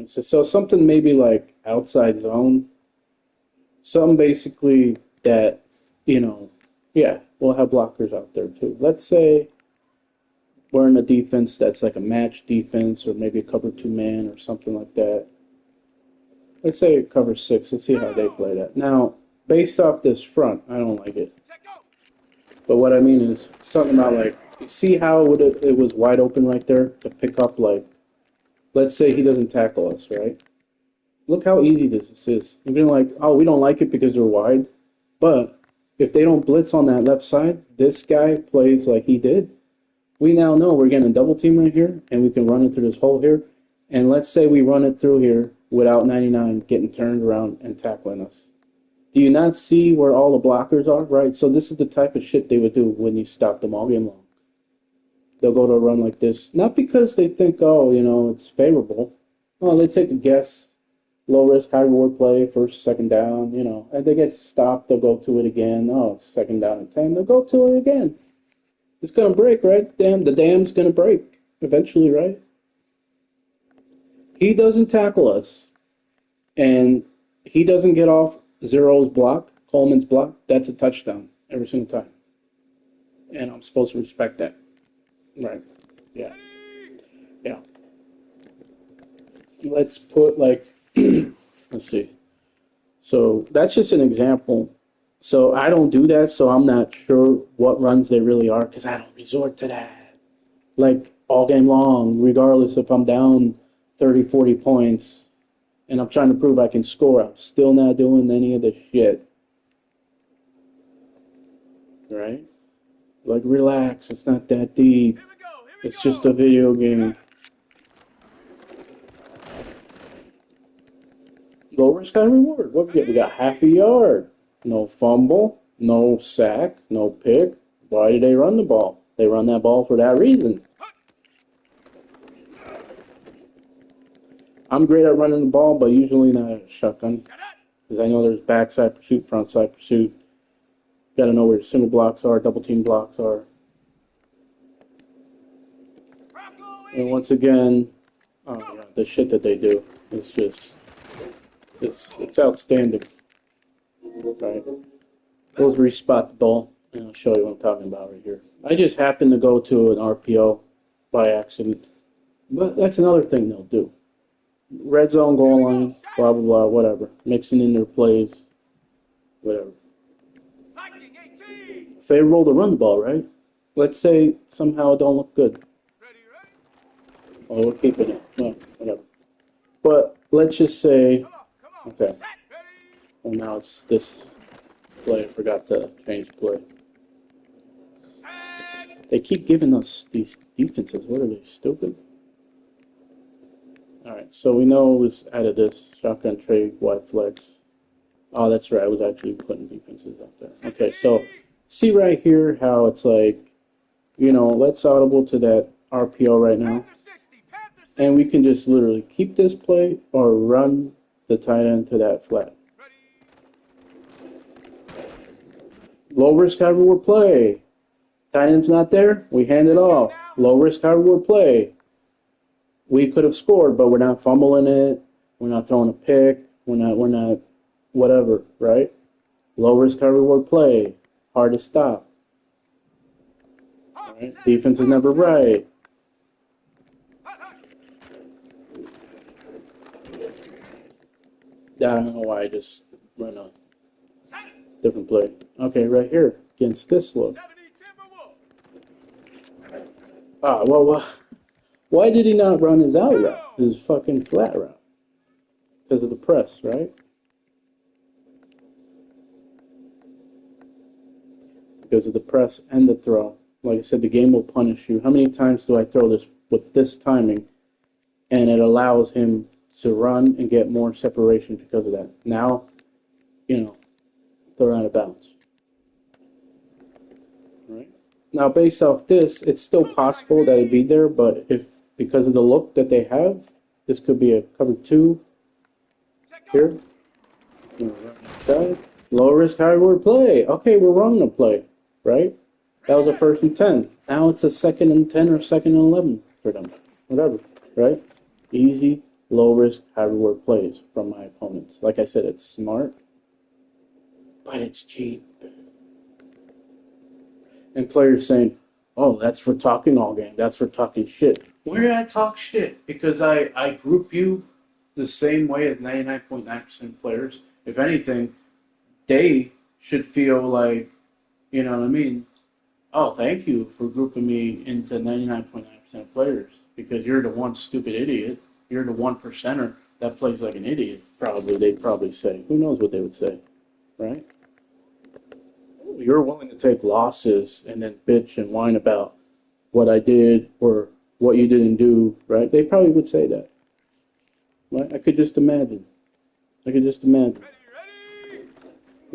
So something maybe like outside zone. Something basically that, we'll have blockers out there too. Let's say we're in a defense that's like a match defense, or maybe a cover 2 man or something like that. Let's say cover 6. Let's see how they play that. Now, based off this front, I don't like it. But what I mean is something about like, you see how it was wide open right there to pick up, like, let's say he doesn't tackle us, right? Look how easy this is. You're going to like, oh, we don't like it because they're wide. But if they don't blitz on that left side, this guy plays like he did. We now know we're getting a double team right here, and we can run it through this hole here. And let's say we run it through here without 99 getting turned around and tackling us. Do you not see where all the blockers are, right? So this is the type of shit they would do when you stop them all game long. They'll go to a run like this. Not because they think, it's favorable. No, they take a guess. Low risk, high reward play, first, second down, And they get stopped, they'll go to it again. Oh, it's 2nd down and 10. They'll go to it again. It's going to break, right? The dam's going to break eventually, right? He doesn't tackle us, and he doesn't get off Zero's block, Coleman's block. That's a touchdown every single time. And I'm supposed to respect that. Right. Yeah. Yeah. Let's put let's see. So that's just an example. So I don't do that, so I'm not sure what runs they really are, because I don't resort to that. Like, all game long, regardless if I'm down 30, 40 points, and I'm trying to prove I can score, I'm still not doing any of this shit. Right? Like, relax, it's not that deep. It's just a video game. Low risk, high reward. What we get? We got half a yard. No fumble, no sack, no pick. Why did they run the ball? They run that ball for that reason. I'm great at running the ball, but usually not a shotgun. Because I know there's backside pursuit, frontside pursuit. Got to know where single blocks are, double team blocks are. And once again, the shit that they do is just, it's outstanding. Right? We'll respot the ball, and I'll show you what I'm talking about right here. I just happened to go to an RPO by accident. But that's another thing they'll do. Red zone, goal line, blah, blah, blah, whatever. Mixing in their plays, whatever. Favorable to run the ball, right? Let's say somehow it don't look good. Well, we're keeping it. Well, whatever. But let's just say, okay. Well, now it's this play. I forgot to change play. They keep giving us these defenses. What are they, stupid? Alright, so we know it was out of this shotgun trade, wide flex. Oh, that's right. I was actually putting defenses up there. Okay, so see right here how it's like, let's audible to that RPO right now. And we can just literally keep this play or run the tight end to that flat. Low risk, high reward play. Tight end's not there. We hand it off. Low risk, high reward play. We could have scored, but we're not fumbling it. We're not throwing a pick. We're not whatever, right? Low risk, high reward play. Hard to stop. All right? Defense is never right. I don't know why I just ran a different play. Okay, right here against this look. Well, why did he not run his out route? His fucking flat route? Because of the press, right? Because of the press and the throw. Like I said, the game will punish you. How many times do I throw this with this timing and it allows him to run and get more separation because of that? Now, they're out of bounds. Right? Now, based off this, it's still possible that it'd be there, but if because of the look that they have, this could be a cover 2 here. Inside. Low risk, high reward play. Okay, we're running a play, right? That was a 1st and 10. Now it's a 2nd and 10 or 2nd and 11 for them. Whatever, right? Easy, low risk, high reward plays from my opponents. Like I said, it's smart, but it's cheap. And players saying, oh, that's for talking all game. That's for talking shit. Where did I talk shit? Because I group you the same way as 99.9% players. If anything, they should feel like, you know what I mean? Oh, thank you for grouping me into 99.9% players. Because you're the one stupid idiot. You're the 1%er that plays like an idiot. They'd probably say. Who knows what they would say, right? You're willing to take losses and then bitch and whine about what I did or what you didn't do, right? They probably would say that. Right? I could just imagine. They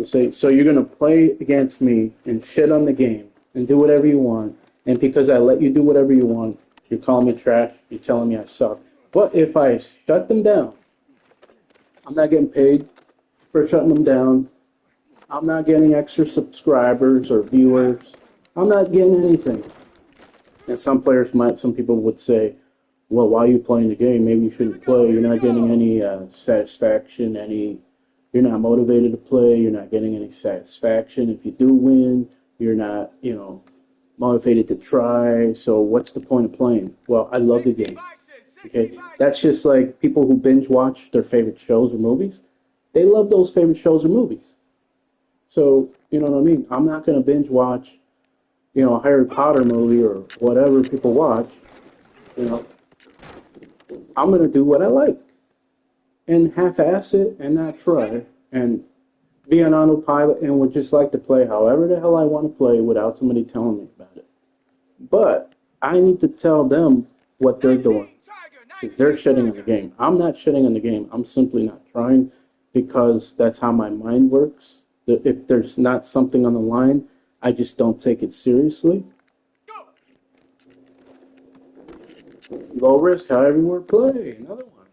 say, so you're going to play against me and shit on the game and do whatever you want. And because I let you do whatever you want, you're calling me trash. You're telling me I suck. But if I shut them down, I'm not getting paid for shutting them down. I'm not getting extra subscribers or viewers. I'm not getting anything. And some people would say, well, why are you playing the game? Maybe you shouldn't play. You're not getting any satisfaction, you're not motivated to play. You're not getting any satisfaction. If you do win, you're not, motivated to try. So what's the point of playing? Well, I love the game. Okay? That's just like people who binge watch their favorite shows or movies. They love those favorite shows or movies. So, you know what I mean? I'm not going to binge watch, a Harry Potter movie or whatever people watch. I'm going to do what I like and half-ass it and not try and be on autopilot and would just like to play however the hell I want to play without somebody telling me about it. But I need to tell them what they're doing because they're shitting on the game. I'm not shitting on the game. I'm simply not trying because that's how my mind works. If there's not something on the line, I just don't take it seriously. Low risk, high reward play. Another one.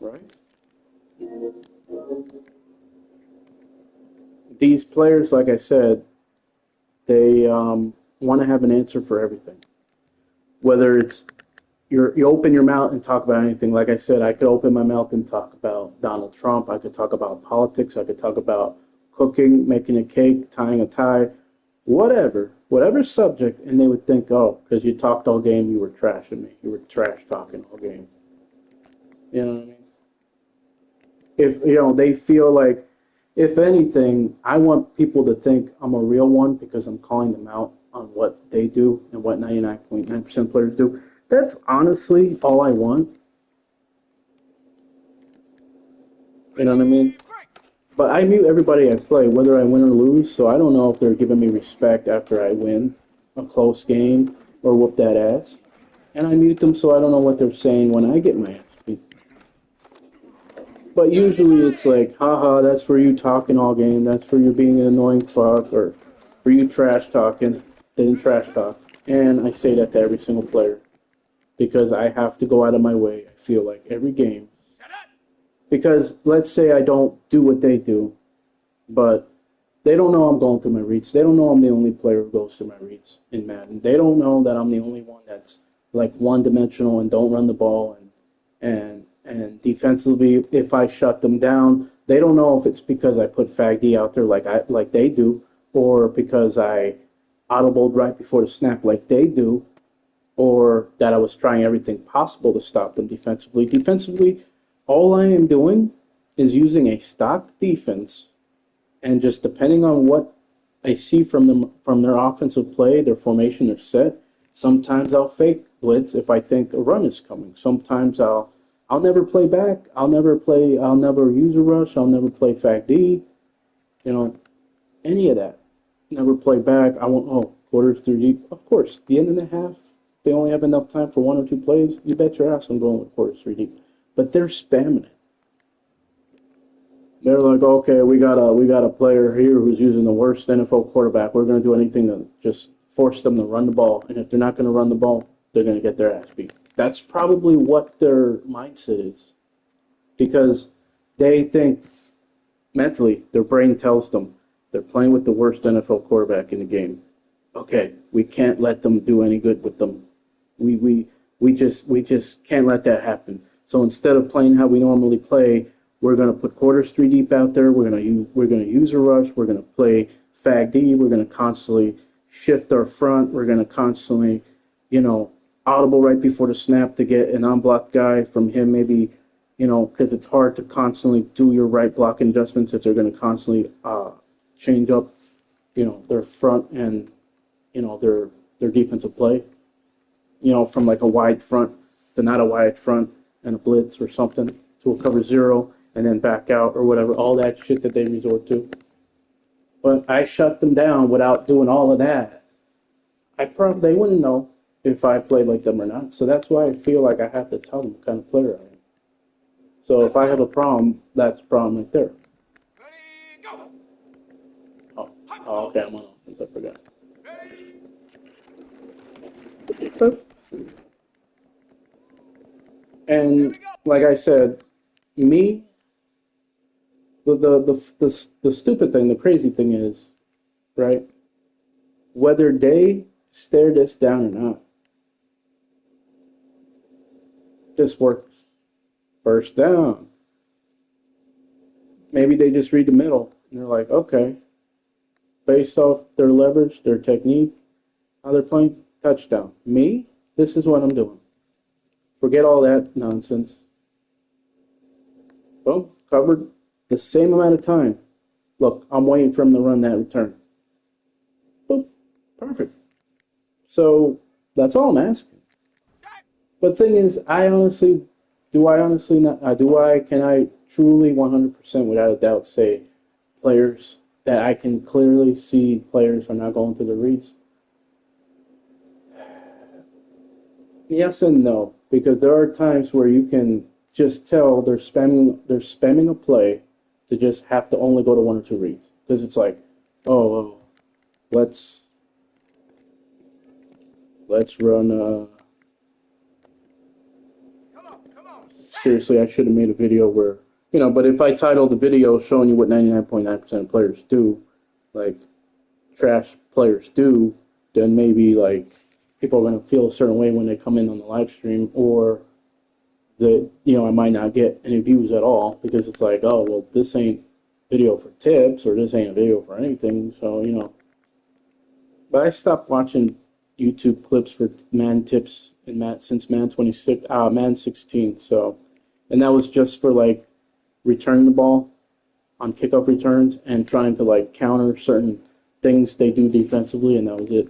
right? These players, like I said, they want to have an answer for everything. Whether it's you open your mouth and talk about anything. Like I said, I could open my mouth and talk about Donald Trump. I could talk about politics. I could talk about cooking, making a cake, tying a tie, whatever subject, and they would think, oh, because you talked all game, you were trashing me. You were trash talking all game. You know what I mean? If they feel like, if anything, I want people to think I'm a real one because I'm calling them out on what they do and what 99.9% players do. That's honestly all I want. You know what I mean? But I mute everybody I play, whether I win or lose, so I don't know if they're giving me respect after I win a close game or whoop that ass. And I mute them so I don't know what they're saying when I get my ass beat. But usually it's like, haha, that's for you talking all game, that's for you being an annoying fuck, or for you trash talking. They didn't trash talk. And I say that to every single player. Because I have to go out of my way, I feel like, every game. Because let's say I don't do what they do, but they don't know I'm going through my reads. They don't know I'm the only player who goes through my reads in Madden. They don't know that I'm the only one that's like one-dimensional and don't run the ball and defensively, if I shut them down, they don't know if it's because I put Fag D out there like they do, or because I audibled right before the snap like they do, or that I was trying everything possible to stop them defensively. Defensively, all I am doing is using a stock defense, and just depending on what I see from them, from their offensive play, their formation, their set, sometimes I'll fake blitz if I think a run is coming. Sometimes I'll never play back. I'll never use a rush. I'll never play Fag D. Any of that. Never play back. I won't, quarters through deep. Of course, the end of the half, they only have enough time for one or two plays. You bet your ass I'm going with quarters three deep. But they're spamming it. They're like, okay, we got a player here who's using the worst NFL quarterback. We're going to do anything to just force them to run the ball. And if they're not going to run the ball, they're going to get their ass beat. That's probably what their mindset is. Because they think mentally, their brain tells them they're playing with the worst NFL quarterback in the game. Okay, we can't let them do any good with them. We just can't let that happen. So instead of playing how we normally play, we're going to put quarters three deep out there. We're going to use a rush. We're going to play Fag D. We're going to constantly shift our front. We're going to constantly, audible right before the snap to get an unblocked guy from him, maybe, because it's hard to constantly do your right blocking adjustments if they're going to constantly change up, their front and, their defensive play, from like a wide front to not a wide front and a blitz or something to a cover zero and then back out or whatever, all that shit that they resort to. But I shut them down without doing all of that. They wouldn't know if I played like them or not. So that's why I feel like I have to tell them what kind of player I am. So if I have a problem, that's a problem right there. Ready, go! Oh, okay, I'm on offense. I forgot. And like I said, me, the stupid thing, the crazy thing is, right? Whether they stare this down or not, this works. First down. Maybe they just read the middle and they're like, okay, based off their leverage, their technique, how they're playing, touchdown. Me, this is what I'm doing. Forget all that nonsense. Boom, covered the same amount of time. Look, I'm waiting for him to run that return. Boom, perfect. So that's all I'm asking. But the thing is, can I truly 100% without a doubt say players that I can clearly see players are not going to the reads? Yes and no, because there are times where you can just tell they're spamming a play to just have to only go to one or two reads. Because it's like, oh, let's run Come on. seriously, I should have made a video where, but if I title the video showing you what 99.9% of players do, like trash players do, then maybe like people are going to feel a certain way when they come in on the live stream, or that, I might not get any views at all because it's like, oh, well, this ain't video for tips or this ain't a video for anything. So, but I stopped watching YouTube clips for man tips since man 26, man 16. So, and that was just for like returning the ball on kickoff returns and trying to like counter certain things they do defensively, and that was it.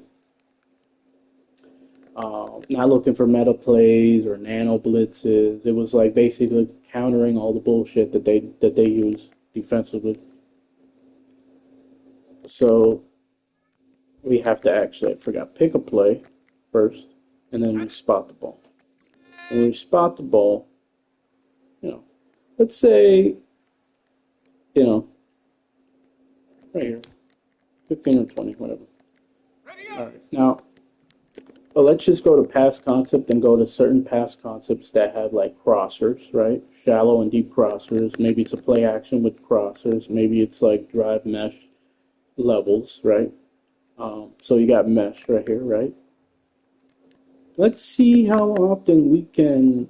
Not looking for meta plays or nano blitzes. It was like basically countering all the bullshit that they use defensively. So we have to actually, I forgot, pick a play first, and then we spot the ball. When we spot the ball, let's say, right here, 15 or 20, whatever. All right, now, let's just go to pass concept and go to certain pass concepts that have like crossers, right? Shallow and deep crossers. Maybe it's a play action with crossers. Maybe it's like drive mesh levels, right? So you got mesh right here, right? Let's see how often we can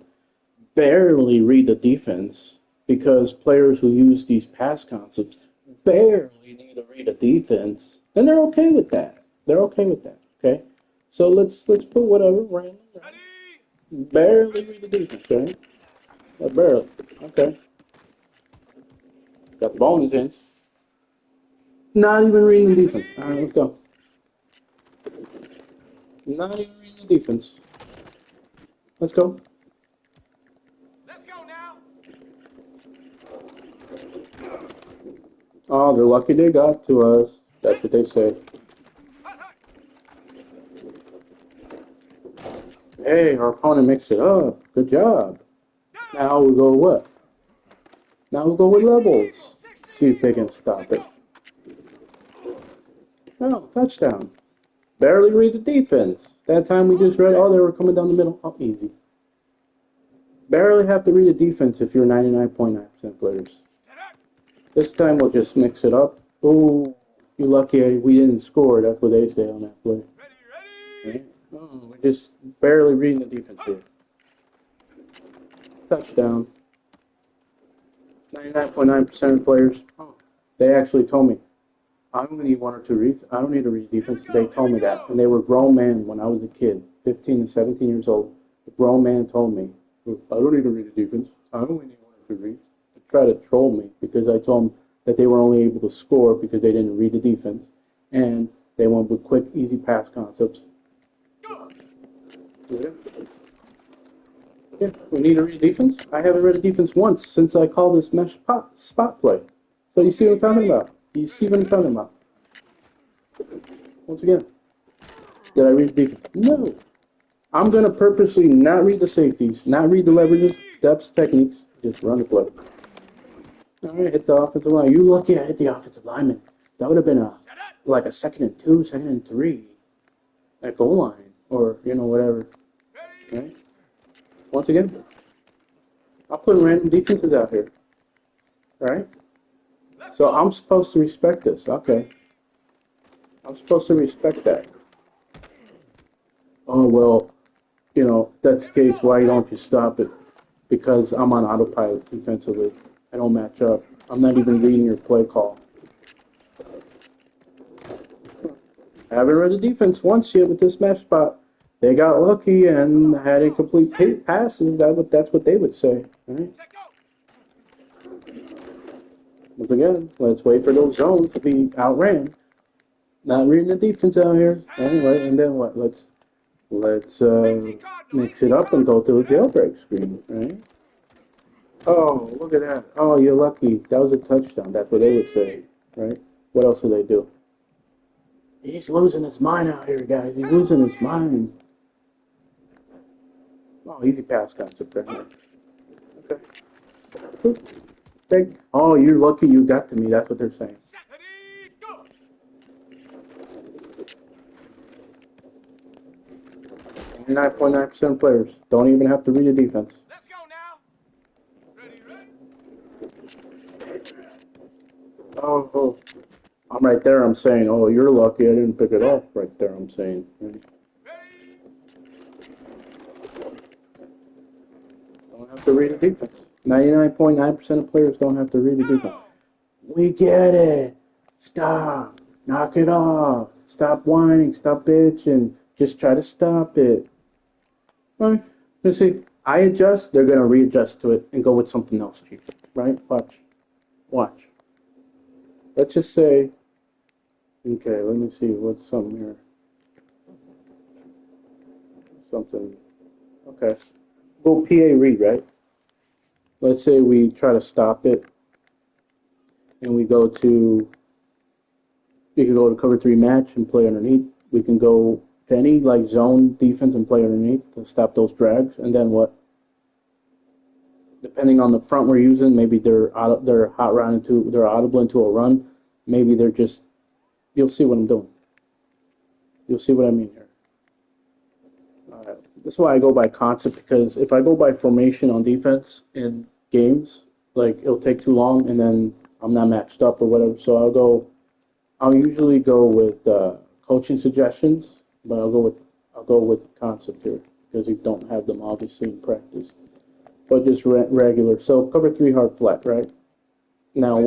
barely read the defense, because players who use these pass concepts barely need to read a defense, and they're okay with that. They're okay with that, okay? So let's put whatever random. Right? Barely read the defense, right? Barely. Okay. Got the ball in his hands. Not even reading the defense. All right, let's go. Not even reading the defense. Let's go. Let's go now. Oh, they're lucky they got to us. That's what they say. Hey, our opponent mixed it up. Good job. Now we go what? Now we go with levels. See if they can stop it. Oh, touchdown. Barely read the defense. That time we just read, oh, they were coming down the middle. Oh, easy. Barely have to read the defense if you're 99.9% players. This time we'll just mix it up. Oh, you're lucky we didn't score. That's what they say on that play. Ready. Oh, we're just barely reading the defense here. Touchdown. 99.9% of players, they actually told me, I don't need one or two reads. I don't need to read defense. They told me that. And they were grown men when I was a kid, 15 and 17 years old. A grown man told me, I don't need to read the defense. I only need one or two reads. They tried to troll me because I told them that they were only able to score because they didn't read the defense. And they went with quick, easy pass concepts. Yeah, we need to read defense. I haven't read a defense once since I called this mesh spot play. So you see what I'm talking about? You see what I'm talking about? Once again, did I read the defense? No. I'm going to purposely not read the safeties, not read the leverages, depths, techniques, just run the play. All right, hit the offensive line. You lucky I hit the offensive lineman. That would have been like a 2nd and 2, 2nd and 3 at goal line, or whatever. Right? Once again, I'll put random defenses out here. Right? So I'm supposed to respect this. Okay. I'm supposed to respect that. Oh, well, if that's the case, why don't you stop it? Because I'm on autopilot defensively. I don't match up. I'm not even reading your play call. I haven't read the defense once yet with this mesh spot. They got lucky and had incomplete passes. That's what they would say. Right? Once again, let's wait for those zones to be outran. Not reading the defense out here. Anyway, and then what? Let's mix it up and go to a jailbreak screen, right? Oh, look at that. Oh, you're lucky. That was a touchdown. That's what they would say, right? What else do they do? He's losing his mind out here, guys. He's losing his mind. Oh, easy pass concept right here. Okay. Oh, you're lucky you got to me. That's what they're saying. 99.9% of players don't even have to read a defense. Let's go now. right there, I'm saying, oh, you're lucky I didn't pick it off. Right there, I'm saying. Right? Don't have to read the defense. 99.9% of players don't have to read the defense. We get it. Stop. Knock it off. Stop whining. Stop bitching. Just try to stop it. Right? You see, I adjust, they're going to readjust to it and go with something else cheaper. Right? Watch. Let's just say, okay, let me see. What's something here? Something. Okay. Go PA read, right? Let's say we try to stop it and we can go to cover 3 match and play underneath. We can go to any like zone defense and play underneath to stop those drags. And then what? Depending on the front we're using, maybe they're audible into a run. Maybe they're just, you'll see what I'm doing. You'll see what I mean here. That's why I go by concept, because if I go by formation on defense in games, like it'll take too long and then I'm not matched up or whatever. So I'll usually go with coaching suggestions, but I'll go with concept here because you don't have them obviously in practice. But just regular. So cover 3 hard flat, right? Now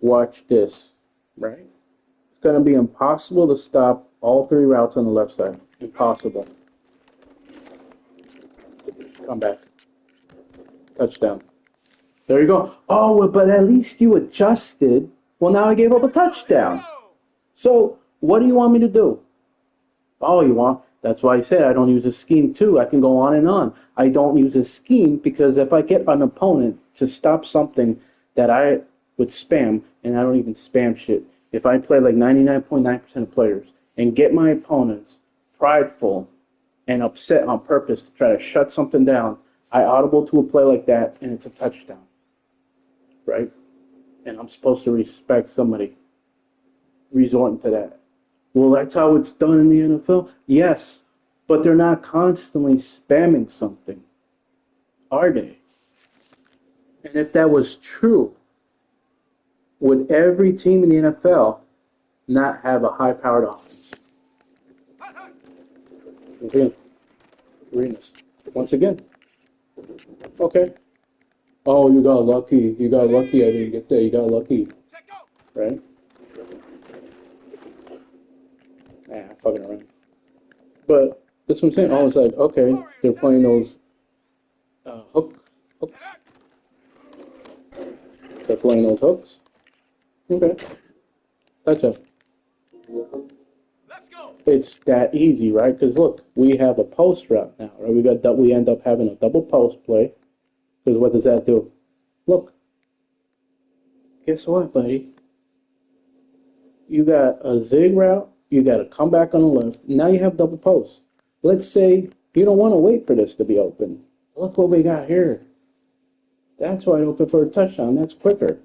watch this, right? It's going to be impossible to stop all 3 routes on the left side. Impossible. Come back. Touchdown. There you go. Oh, well, but at least you adjusted. Well, now I gave up a touchdown. So what do you want me to do? Oh, you want? That's why I said I don't use a scheme too. I can go on and on. I don't use a scheme because if I get an opponent to stop something that I would spam, and I don't even spam shit, if I play like 99.9% of players and get my opponents prideful and upset on purpose to try to shut something down, I audible to a play like that and it's a touchdown, right? And I'm supposed to respect somebody resorting to that. Well, that's how it's done in the NFL? Yes, but they're not constantly spamming something, are they? And if that was true, would every team in the NFL not have a high-powered offense? Okay. Reading this. Once again. Okay. Oh, you got lucky. You got lucky. I didn't get there. You got lucky. Right? I'm fucking around. But that's what I'm saying. All of a sudden, okay, they're playing those hooks. They're playing those hooks. Okay. Touchdown. It's that easy, right? Because look, we have a post route now, right? We end up having a double post play. Because what does that do? Look. Guess what, buddy? You got a zig route. You got to come back on the left. Now you have double post. Let's say you don't want to wait for this to be open. Look what we got here. That's wide open for a touchdown. That's quicker.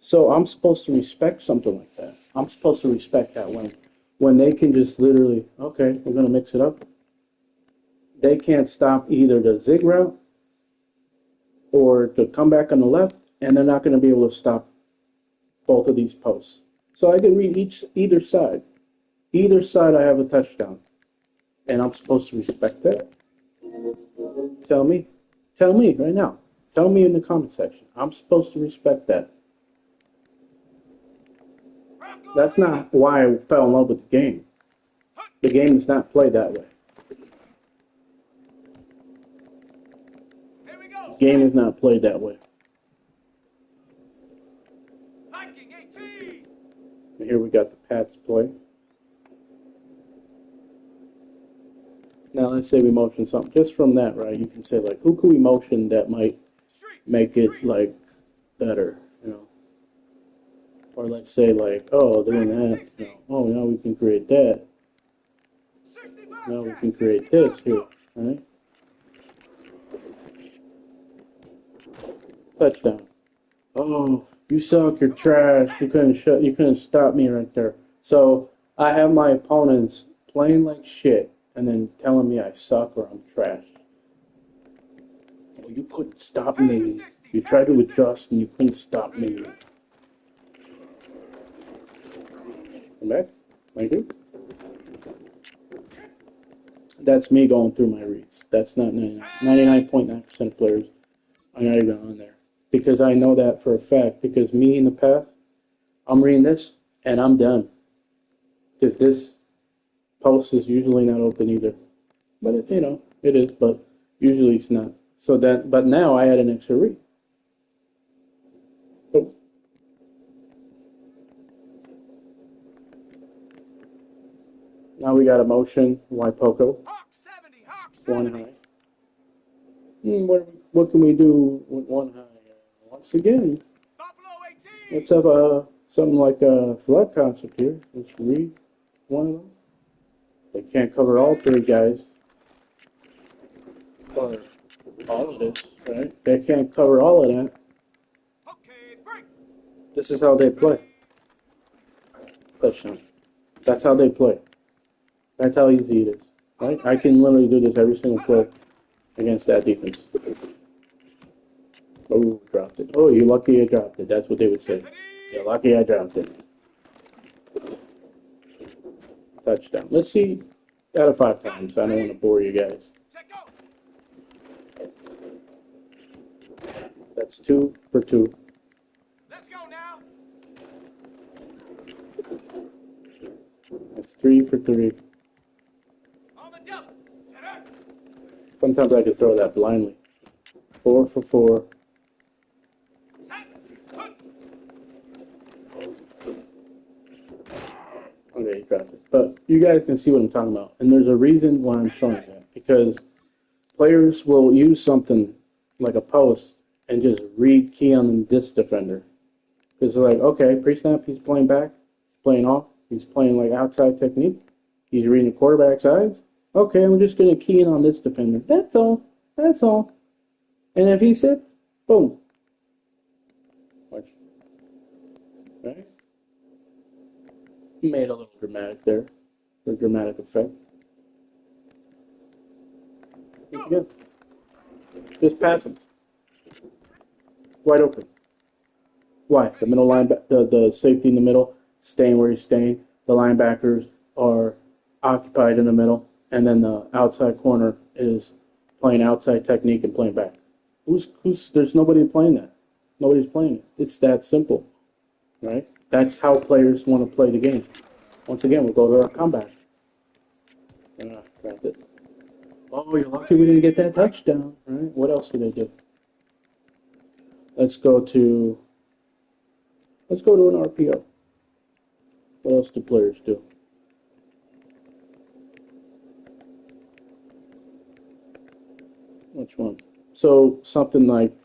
So I'm supposed to respect something like that. I'm supposed to respect that when they can just literally, okay, we're going to mix it up. They can't stop either the zig route or the comeback on the left, and they're not going to be able to stop both of these posts. So I can read either side. Either side I have a touchdown. And I'm supposed to respect that? Tell me. Tell me right now. Tell me in the comment section. I'm supposed to respect that. That's not why I fell in love with the game. The game is not played that way. The game is not played that way. And here we got the Pats play. Now let's say we motion something. Just from that, right, you can say, like, who can we motion that might make it, like, better, you know? Or let's say, like, oh, doing that, you know, oh, now we can create that. Now we can create this here, right? Touchdown. Oh, you suck, you're trash, you couldn't stop me right there. So I have my opponents playing like shit and then telling me I suck or I'm trash. Well, you couldn't stop me. You tried to adjust and you couldn't stop me. Come back. Thank you. That's me going through my reads. That's not 99.9% of players are not even on there. Because I know that for a fact. Because me in the past, I'm reading this and I'm done. Because this post is usually not open either. But it, it is, but usually it's not. So that, but now I add an extra read. Oh. Now we got a motion, Poco. Hawk 70, Hawk 70. One high. What can we do with one high? Once again, Buffalo 18. let's have something like a flood concept here. Let's read one of them. They can't cover all three guys. Or all of this, right? They can't cover all of that. Okay, break. This is how they play. Touchdown. That's how they play. That's how easy it is. Right? I can literally do this every single play against that defense. Oh, dropped it. Oh, you're lucky I dropped it. That's what they would say. You're lucky I dropped it. Touchdown. Let's see out of 5 times. I don't want to bore you guys. That's 2 for 2. Let's go now. That's 3 for 3. On the double. Sometimes I could throw that blindly. 4 for 4. Okay, you dropped it. But you guys can see what I'm talking about. And there's a reason why I'm showing that. Because players will use something like a post and just read key on this defender. Because it's like, okay, pre-snap, he's playing back. He's playing off. He's playing like outside technique. He's reading the quarterback's eyes. Okay, I'm just going to key in on this defender. That's all. That's all. And if he sits, boom. Watch. Right? Made a little dramatic there. For dramatic effect. Again. Just pass him. Wide open. Why? The middle the safety in the middle, staying where he's staying. The linebackers are occupied in the middle, and then the outside corner is playing outside technique and playing back. There's nobody playing that. Nobody's playing it. It's that simple, right? That's how players want to play the game. Once again, we'll go to our comeback. Grabbed it. Oh, you're lucky we didn't get that touchdown, right? What else did they do? Let's go to an RPO. What else do players do? Which one? So something like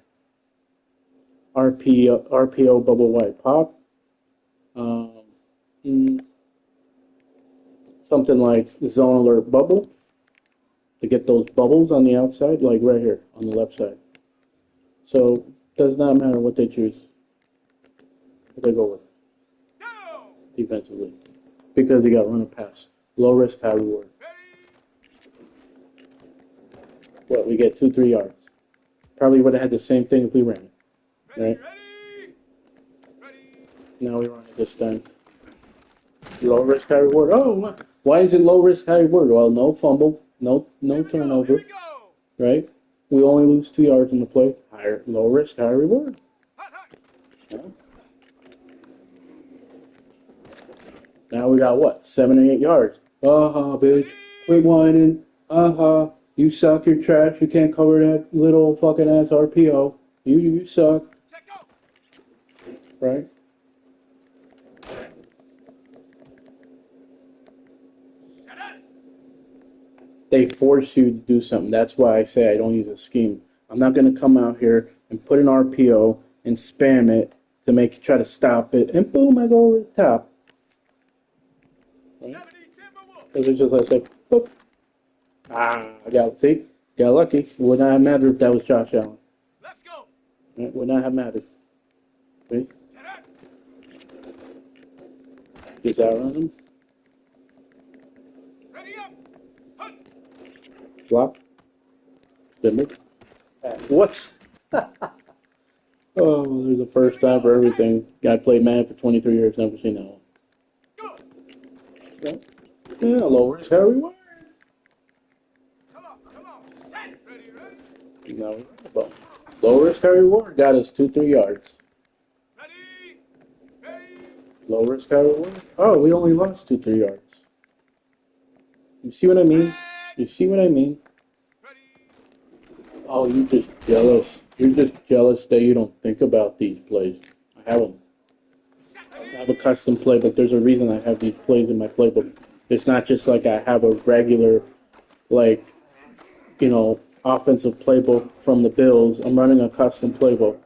RPO bubble wide pop. Something like zone alert bubble to get those bubbles on the outside, like right here on the left side. So does not matter what they choose. What they go with defensively, because you got run and pass, low risk, high reward. Well, we get 2-3 yards. Probably would have had the same thing if we ran it, right? Now we run it this time. Low risk, high reward. Oh, why is it low risk, high reward? Well, no fumble, no turnover, right? We only lose 2 yards in the play. Low risk, high reward. Yeah. Now we got what? 7 or 8 yards. Bitch. Quit whining. You suck. You're trash. You can't cover that little fucking ass RPO. You suck. Right? They force you to do something. That's why I say I don't use a scheme. I'm not going to come out here and put an RPO and spam it to try to stop it, and boom, I go over the top. Right? Because it's just like, say, boop. Got lucky. Would not have mattered if that was Josh Allen. Let's go. Right? Would not have mattered. See? Just outrun him. Ready up. Hunt. Block. Spin it. What? Oh, there's a first time for everything. Guy played Madden for 23 years, never seen that one. Yeah, low risk, high reward. Come on. Set. Ready. Now we run the ball. Low risk, high reward got us 2-3 yards. Ready. Low risk, high reward. Oh, we only lost 2-3 yards. You see what I mean? You see what I mean? Oh, you're just jealous. You're just jealous that you don't think about these plays. I have them. I have a custom play, but there's a reason I have these plays in my playbook. It's not just like I have a regular, like, offensive playbook from the Bills. I'm running a custom playbook.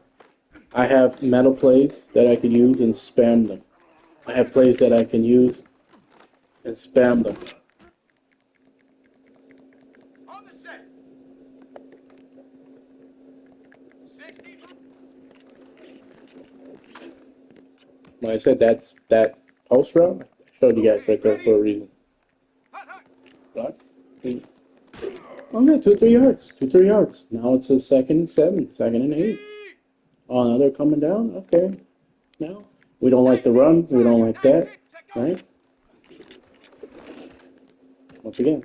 I have meta plays that I can use and spam them. I have plays that I can use and spam them. On the set. 60. When I said that post route, I showed you guys right there for a reason. Right? Okay, 2-3 yards. 2-3 yards. Now it's a 2nd and 7, 2nd and 8. Oh, now they're coming down? Okay. Now, we don't like the run. We don't like that. Right? Once again.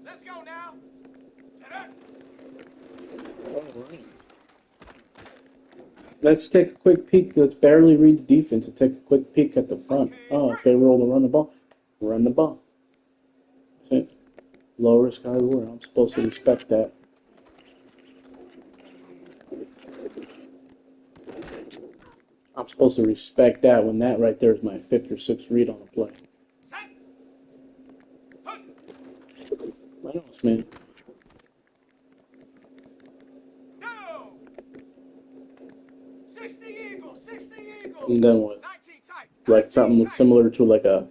Let's go now. All right. Let's take a quick peek. Let's barely read the defense and take a quick peek at the front. Oh, if they roll to run the ball, run the ball. See? Low risk, high reward. I'm supposed to respect that. I'm supposed to respect that when that right there is my 5th or 6th read on the play. I know, man. Go. 60 Eagle. And then what? Like something similar to like a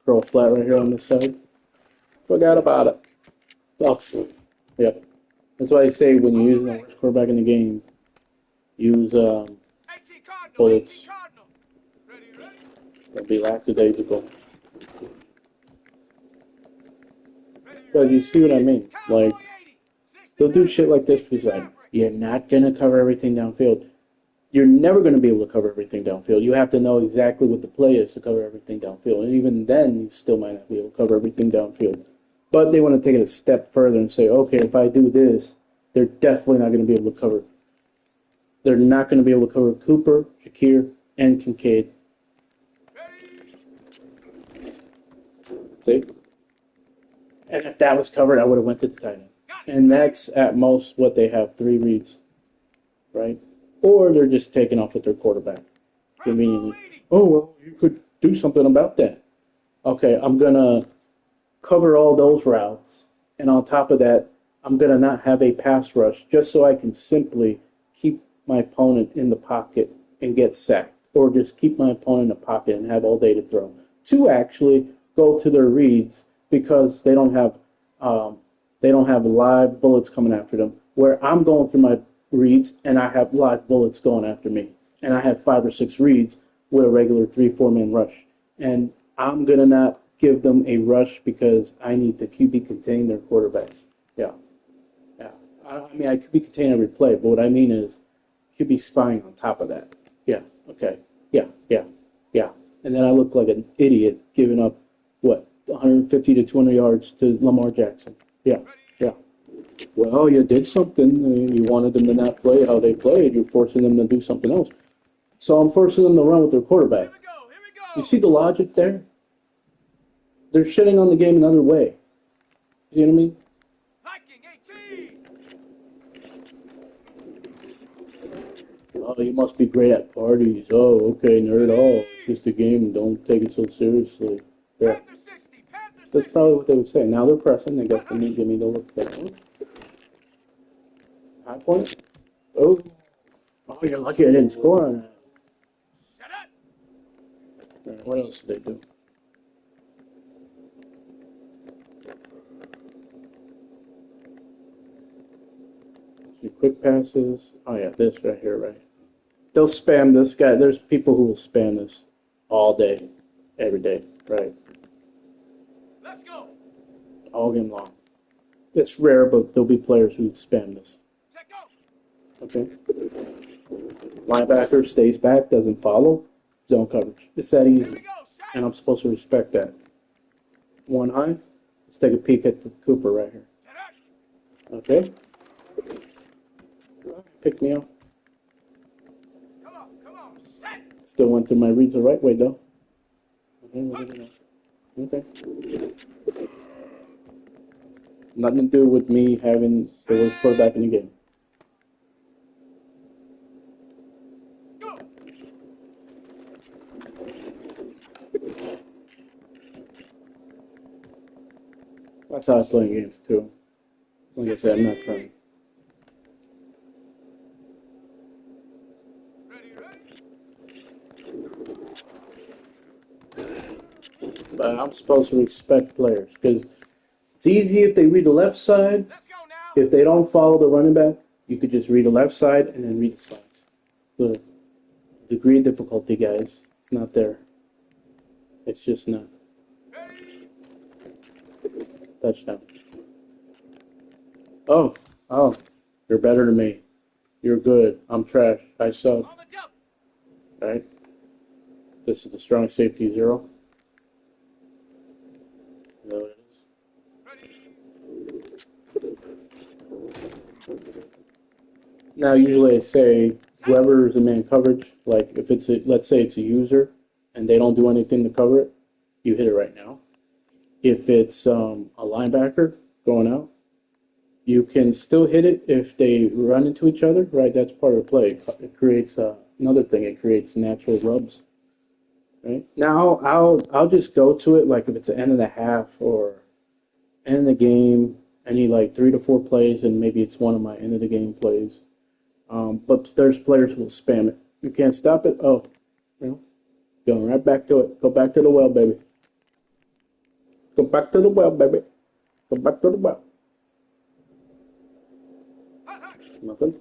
curl flat right here on this side. Forgot about it. Oh, yep. That's why I say when you're using the worst quarterback in the game, use bullets. Don't be lackadaisical. But you see what I mean? Like, they'll do shit like this because, like, you're not going to cover everything downfield. You're never going to be able to cover everything downfield. You have to know exactly what the play is to cover everything downfield. And even then, you still might not be able to cover everything downfield. But they want to take it a step further and say, okay, if I do this, they're definitely not going to be able to cover. They're not going to be able to cover Cooper, Shakir, and Kincaid. See? And if that was covered, I would have went to the tight end. And that's at most what they have, 3 reads, right? Or they're just taking off with their quarterback, conveniently. Oh, well, you could do something about that. Okay, I'm going to cover all those routes, and on top of that, I'm going to not have a pass rush just so I can simply keep my opponent in the pocket and get sacked, or just keep my opponent in the pocket and have all day to throw. To actually go to their reads because they don't have live bullets coming after them, where I'm going through my reads and I have live bullets going after me, and I have 5 or 6 reads with a regular 3-4 man rush, and I'm gonna not give them a rush because I need to QB contain their quarterback. Yeah. I mean, I QB contain every play, but what I mean is QB spying on top of that. Yeah. Okay. Yeah. And then I look like an idiot giving up 150 to 200 yards to Lamar Jackson. Yeah. Well, you did something. You wanted them to not play how they played. You're forcing them to do something else. So I'm forcing them to run with their quarterback. Here we go. You see the logic there? They're shitting on the game another way. You know what I mean? Viking 18. Oh, you must be great at parties. Oh, okay, nerd. Oh, it's just a game. Don't take it so seriously. Yeah. Panther 60. That's probably what they would say. Now they're pressing. They got the knee. Give me the look. High point. Oh, you're lucky I didn't score on that. Shut up. All right, what else did they do? Some quick passes. Oh yeah, this right here, right? They'll spam this guy. There's people who will spam this all day, every day, right? Let's go. All game long. It's rare, but there'll be players who spam this. Check go. Okay. Linebacker stays back, doesn't follow. Zone coverage. It's that Here easy. we go. Shotgun. and I'm supposed to respect that. One high. Let's take a peek at the Cooper right here. Okay. Pick me up. Come on, set. Still went through my reads the right way though. Okay. Nothing to do with me having the worst quarterback in the game. Go. That's how I play games too. Like I said, I'm not trying. But I'm supposed to respect players because it's easy if they read the left side. Let's go now. If they don't follow the running back, you could just read the left side and then read the sides. The degree of difficulty, guys, it's not there. It's just not. Touchdown. Oh, you're better than me. You're good. I'm trash. I suck. On the jump. Right? This is the strong safety 0. There it is. Now, usually I say whoever is in man coverage, like if it's let's say it's a user and they don't do anything to cover it, you hit it right now. If it's a linebacker going out, you can still hit it if they run into each other, right? That's part of the play. It creates another thing. It creates natural rubs, right? Now I'll just go to it like if it's an end of the half or end of the game. I need like 3 to 4 plays, and maybe it's one of my end of the game plays. But there's players who will spam it. You can't stop it. Oh, going right back to it. Go back to the well, baby. Go back to the well, baby. Go back to the well. Nothing.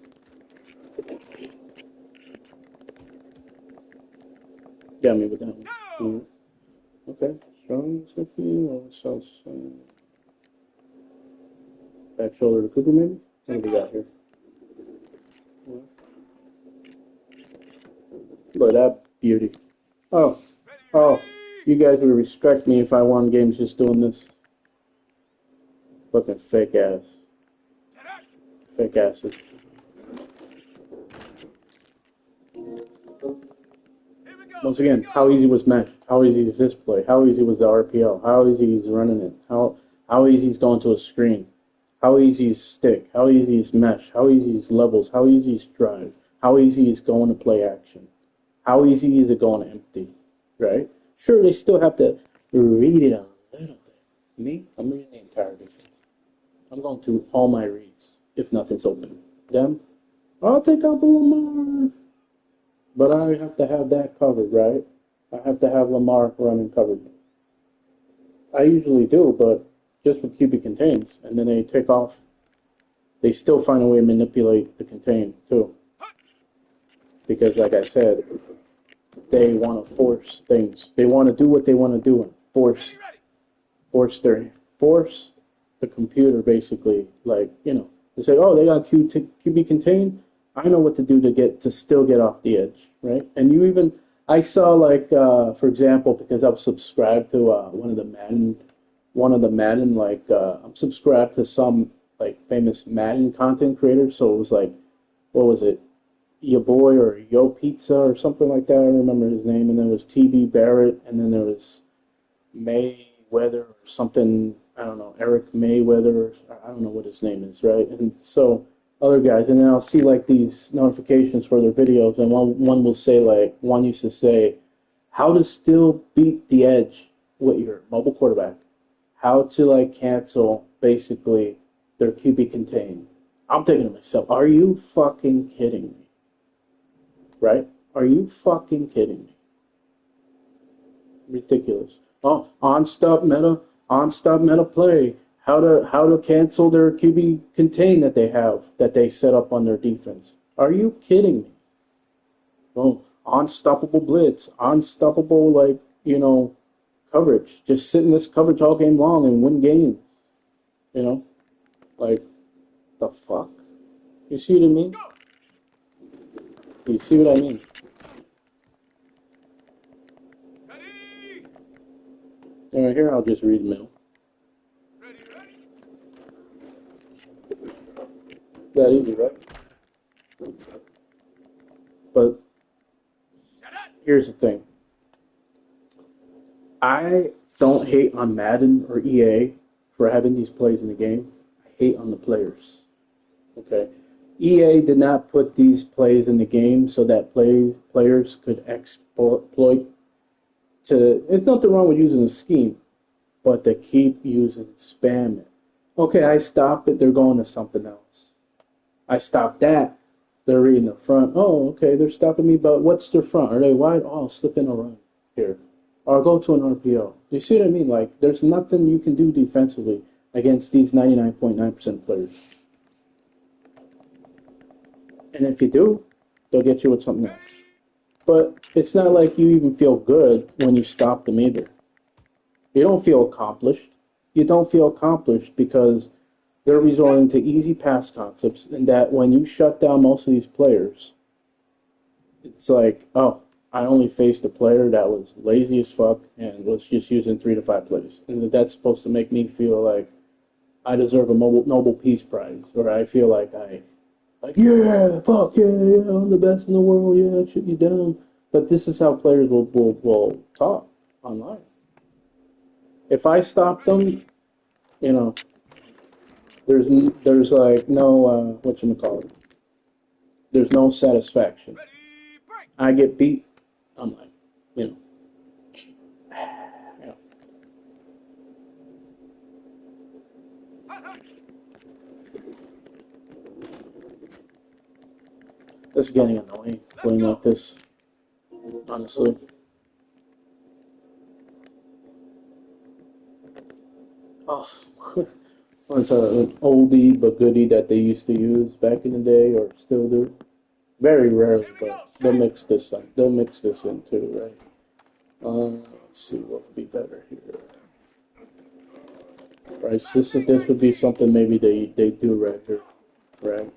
Got me with that one. Okay. Strong safety. South side. Back shoulder to Cooper, maybe? What do we got here? Look at that beauty. Oh, you guys would respect me if I won games just doing this. Fucking fake ass. Fake asses. Once again, how easy was mesh? How easy is this play? How easy was the RPO? How easy is running it? How easy is going to a screen? How easy is stick? How easy is mesh? How easy is levels? How easy is drive? How easy is going to play action? How easy is it going to empty? Right? Sure, they still have to read it a little bit. Me, I'm reading the entire defense. I'm going through all my reads if nothing's open. Them, I'll take out the Lamar. But I have to have that covered, right? I have to have Lamar running covered. I usually do, but just with QB contains, and then they take off. They still find a way to manipulate the contain, too. Because, like I said, they want to force things. They want to do what they want to do and force the computer, basically. Like, they say, oh, they got QB contain. I know what to do to still get off the edge, right? And I saw like, for example, because I'm subscribed to one of the Madden, like I'm subscribed to some like famous Madden content creators. So it was like, what was it? Your boy or Yo Pizza or something like that. I don't remember his name. And then there was TB Barrett, and then there was Mayweather or something. I don't know, Eric Mayweather. I don't know what his name is, right? And so other guys, and then I'll see like these notifications for their videos, and one will say like, one used to say, how to still beat the edge with your mobile quarterback, how to like cancel basically their QB contain. I'm thinking to myself, are you fucking kidding me? Right? Are you fucking kidding me? Ridiculous. Oh, on-stop meta play. How to cancel their QB contain that they set up on their defense. Are you kidding me? Oh, unstoppable blitz, unstoppable coverage. Just sit in this coverage all game long and win games. Like the fuck? You see what I mean? You see what I mean? All right, here I'll just read the middle. That easy, right? But here's the thing. I don't hate on Madden or EA for having these plays in the game. I hate on the players. Okay? EA did not put these plays in the game so that players could exploit to... There's nothing wrong with using a scheme, but they keep using spam it. Okay, I stop it, they're going to something else. I stop that, they're reading the front. Oh, okay, they're stopping me, but what's their front? Are they wide? Oh, I'll slip in a run here. Or I'll go to an RPO. You see what I mean? Like, there's nothing you can do defensively against these 99.9% players. And if you do, they'll get you with something else. But it's not like you even feel good when you stop them either. You don't feel accomplished. You don't feel accomplished because they're resorting to easy pass concepts, and that when you shut down most of these players, it's like, oh, I only faced a player that was lazy as fuck and was just using 3 to 5 plays. And that's supposed to make me feel like I deserve a Nobel Peace Prize, or I feel like yeah, fuck yeah, I'm the best in the world, yeah, shut you down. But this is how players will talk online. If I stop them, you know, there's like no, whatchamacallit, there's no satisfaction. I get beat, I'm like, you know. This is getting annoying, playing like this, honestly. Oh, it's an oldie but goodie that they used to use back in the day, or still do. Very rarely, but they'll mix this in. They'll mix this in too, right? Let's see what would be better here. Right, so this would be something maybe they do right here, right?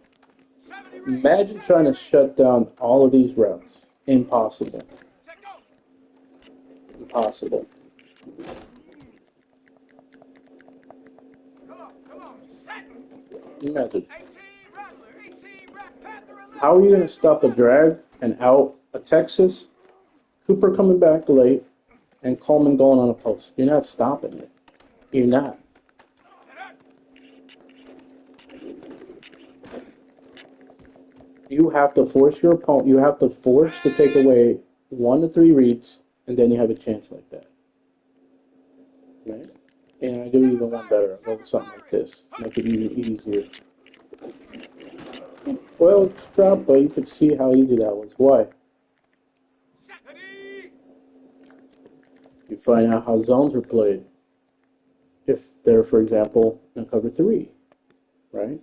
Imagine trying to shut down all of these routes. Impossible. Impossible. Imagine. How are you going to stop a drag and out a Texas, Cooper coming back late, and Coleman going on a post? You're not stopping it. You're not. You have to force your opponent. You have to force to take away 1 to 3 reads, and then you have a chance like that. Right? And I do even one better. I love something like this. Make it even easier. Well, it's dropped, but you could see how easy that was. Why? You find out how zones are played. If they're, for example, in cover 3, right?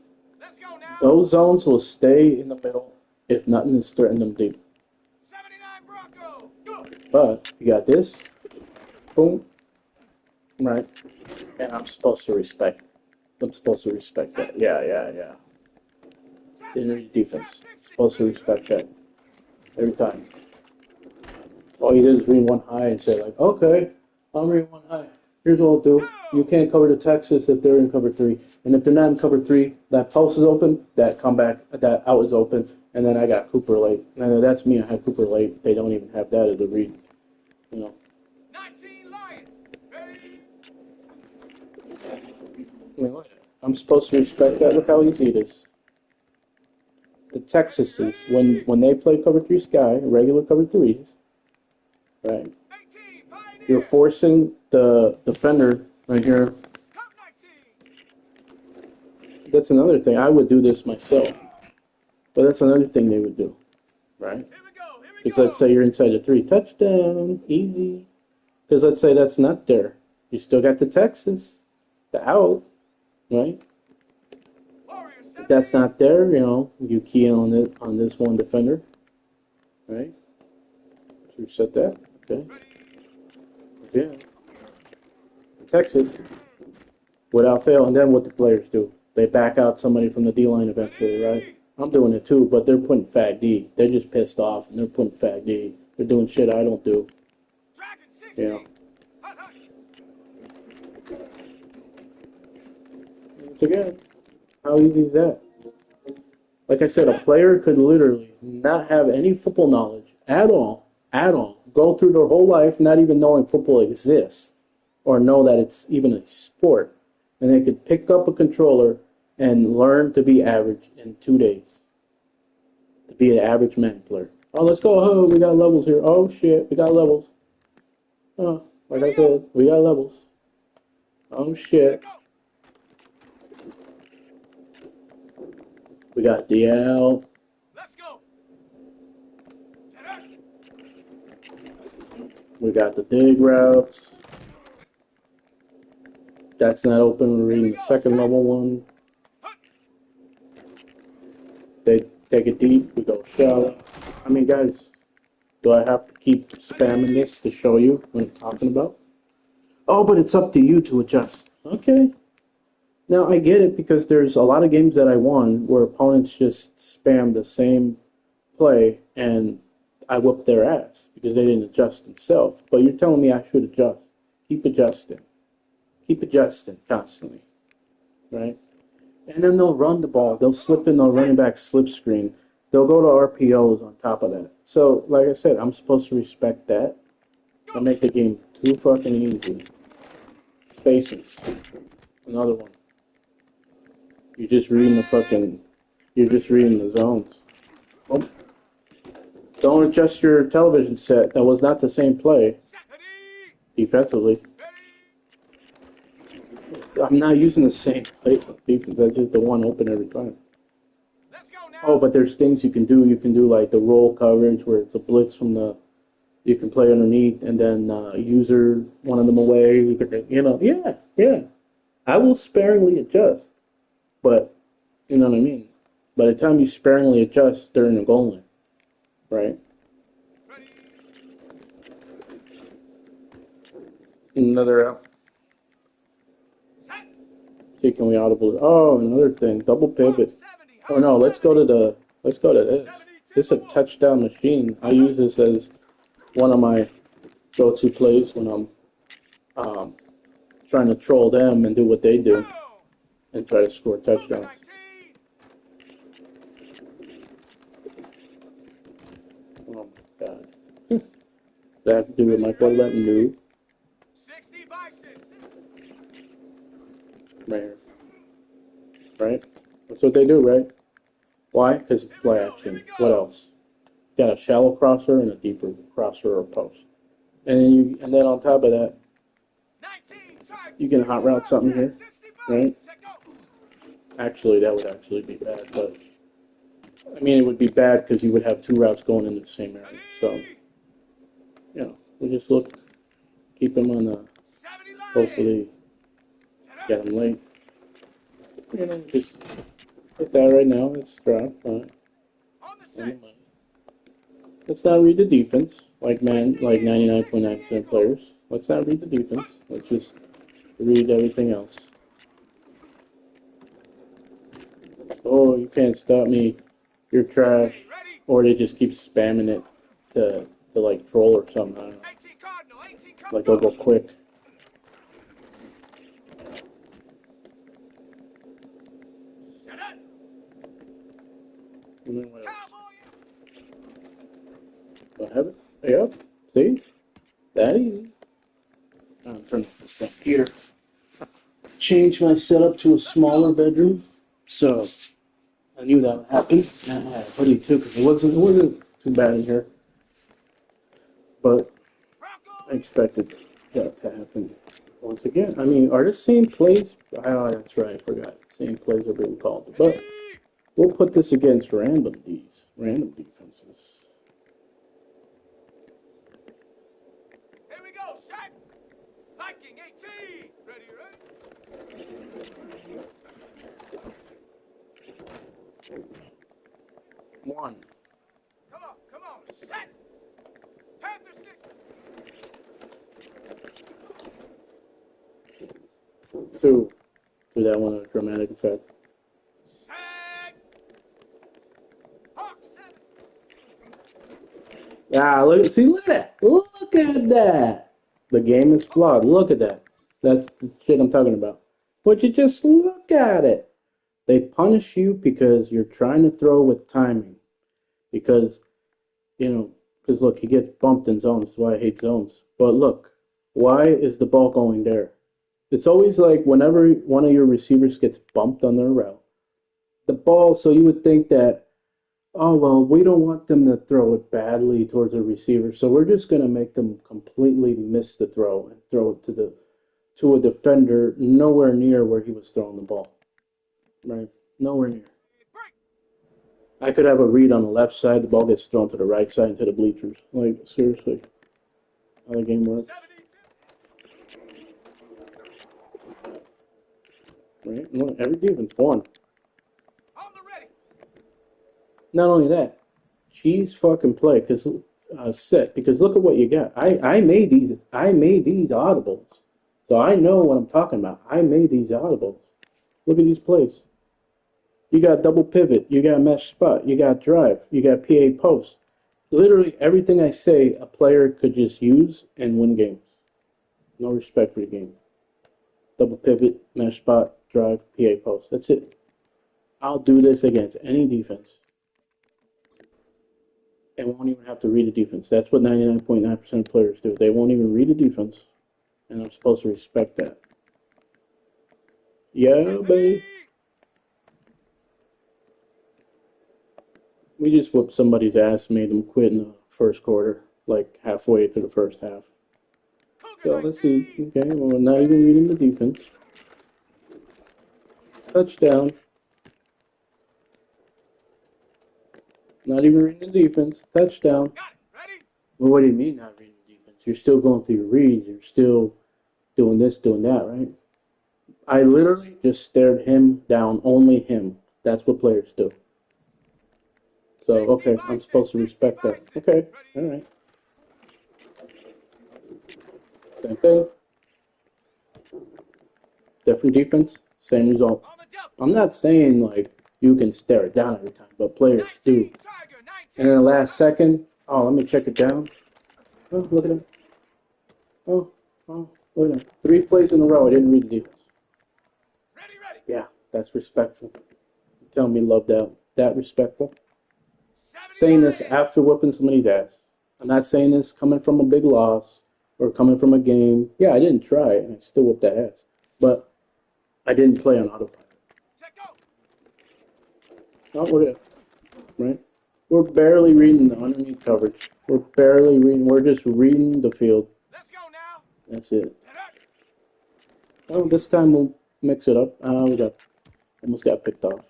Those zones will stay in the middle if nothing is threatening them deep. But you got this, boom, right? And I'm supposed to respect. I'm supposed to respect that. Yeah. Inner defense. Supposed to respect that every time. All you did is read 1 high and say like, okay, I'm reading 1 high. Here's what I'll do. You can't cover the Texas if they're in cover 3. And if they're not in cover 3, that post is open, that comeback, that out is open, and then I got Cooper late. And that's me, I have Cooper late. They don't even have that as a read. You know. 19 Lion. I mean, look, I'm supposed to respect that. Look how easy it is. The Texases, when they play cover 3 sky, regular cover 3s, right? You're forcing the defender right here. That's another thing. I would do this myself. But that's another thing they would do. Right? Because let's say you're inside the 3. Touchdown. Easy. Because let's say that's not there. You still got the Texas. The out. Right? If that's not there, you know, you key in on it on this one defender. Right? So set that. Okay. Yeah. Texas, without fail, and then what the players do? They back out somebody from the D-line eventually, right? I'm doing it too, but they're putting fat D. They're just pissed off, and they're putting fat D. They're doing shit I don't do. You know? Once again, how easy is that? Like I said, a player could literally not have any football knowledge at all, go through their whole life not even knowing football exists or know that it's even a sport, and they could pick up a controller and learn to be average in 2 days, to be an average Madden player. Oh, let's go. Oh, we got levels here. Oh, shit, we got levels. Oh, like I said, we got levels. Oh, shit. We got DL. Let's go. We got the dig routes. That's not open. We're reading the second level one. They take it deep. We go shallow. I mean, guys, do I have to keep spamming this to show you what I'm talking about? Oh, but it's up to you to adjust. Okay. Now, I get it because there's a lot of games that I won where opponents just spam the same play and I whooped their ass because they didn't adjust themselves. But you're telling me I should adjust. Keep adjusting. Keep adjusting constantly. Right? And then they'll run the ball. They'll slip in the running back slip screen. They'll go to RPOs on top of that. So, like I said, I'm supposed to respect that and make the game too fucking easy. Spaces. Another one. You're just reading the zones. Oh. Don't adjust your television set. That was not the same play. Defensively. I'm not using the same place on defense. That's just the one open every time. Oh, but there's things you can do. You can do like the roll coverage where it's a blitz from the. You can play underneath and then user one of them away. You can, yeah. I will sparingly adjust, but you know what I mean. By the time you sparingly adjust, they're in the goal line, right? Another out. See, can we audible? Oh, another thing, double pivot. Oh no, let's go to this. This is a touchdown machine. I use this as one of my go-to plays when I'm trying to troll them and do what they do and try to score touchdowns. Oh my god. That have to do with Michael letting do. Right here. Right? That's what they do, right? Why? Because it's play action. What else? You got a shallow crosser and a deeper crosser or post. And then on top of that, you can hot route something here, right? Actually, that would actually be bad, but I mean, it would be bad because you would have two routes going into the same area. So, we just keep them on the, hopefully, get them late. Just hit that right now. Let's drop. Let's not read the defense, like 99.9% of players. Let's not read the defense. Let's just read everything else. Oh, you can't stop me. You're trash. Or they just keep spamming it to like troll or something. I don't know. Like they'll go quick. And then what else? Do I have it? Yep. See? That easy. I'm turning this thing here. Change my setup to a smaller bedroom. So I knew that would happen. I had a hoodie too because it wasn't too bad in here. But I expected that to happen once again. I mean, are the same plays? Oh, that's right. I forgot. Same plays are being called. But we'll put this against random defenses. Here we go, set. Viking 18. Ready? One. Come on, set. Panther 6. Two. Do that one a dramatic effect. Set. Hawk 7. Ah, look at that. Look at that. The game is flawed. Look at that. That's the shit I'm talking about. But you just look at it. They punish you because you're trying to throw with timing. Because, because look, he gets bumped in zones. That's why I hate zones. But look, why is the ball going there? It's always like whenever one of your receivers gets bumped on their route, the ball, so you would think that, oh, well, we don't want them to throw it badly towards a receiver, so we're just going to make them completely miss the throw and throw it to a defender nowhere near where he was throwing the ball. Right? Nowhere near. I could have a read on the left side, the ball gets thrown to the right side into the bleachers. Like, seriously, how the game works. Right? Every defense won. Not only that, cheese fucking play because set because look at what you got. I made these audibles, so I know what I'm talking about. I made these audibles. Look at these plays. You got double pivot, you got mesh spot, you got drive, you got PA post. Literally everything I say, a player could just use and win games. No respect for the game. Double pivot, mesh spot, drive, PA post. That's it. I'll do this against any defense. And won't even have to read a defense. That's what 99.9% of players do. They won't even read a defense. And I'm supposed to respect that. Yeah, baby. We just whooped somebody's ass, made them quit in the first quarter, like halfway through the first half. So let's see. Okay, well, we're not even reading the defense. Touchdown. Not even reading the defense. Touchdown. Well, what do you mean not reading the defense? You're still going through your reads. You're still doing this, doing that, right? I literally just stared him down, only him. That's what players do. So, okay, I'm supposed to respect that. Okay, all right. Same thing. Different defense, same result. I'm not saying, like, you can stare it down every time, but players do. And in the last second, oh, let me check it down. Oh, look at him. Oh, look at him. 3 plays in a row, I didn't read the defense. Yeah, that's respectful. You tell me love that. That respectful. Saying this after whooping somebody's ass. I'm not saying this coming from a big loss or coming from a game. Yeah, I didn't try and I still whooped that ass. But I didn't play on autopilot. Oh, look at that. Right? We're barely reading the underneath coverage. We're barely reading. We're just reading the field. That's it. Oh, this time we'll mix it up. We almost got picked off.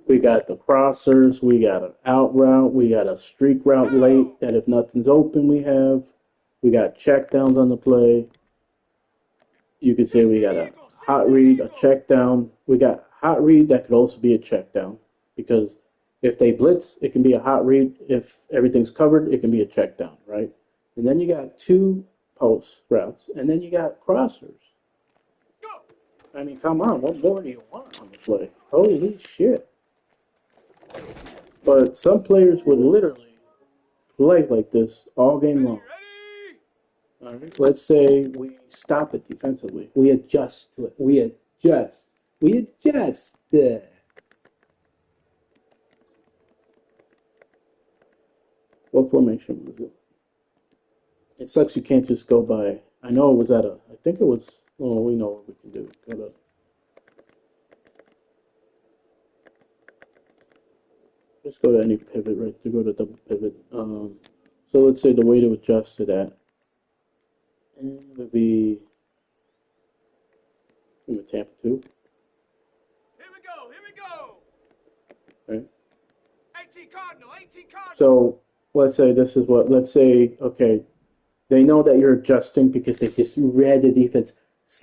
We got the crossers, we got an out route, we got a streak route late that if nothing's open we got check downs on the play. You could say we got a hot read, a check down. We got hot read that could also be a check down because if they blitz, it can be a hot read. If everything's covered, it can be a check down, right? And then you got 2 post routes, and then you got crossers. I mean, come on, what more do you want on the play? Holy shit. But some players would literally play like this all game long. All right, let's say we stop it defensively. We adjust to it. We adjust. What formation was it? It sucks you can't just go by. I know it was I think it was, oh, we know what we can do. Go to Just go to any pivot, right? To go to double pivot. So let's say the way to adjust to that would be Tampa 2. Here we go. Right? 18 Cardinal. So let's say, okay, they know that you're adjusting because they just read the defense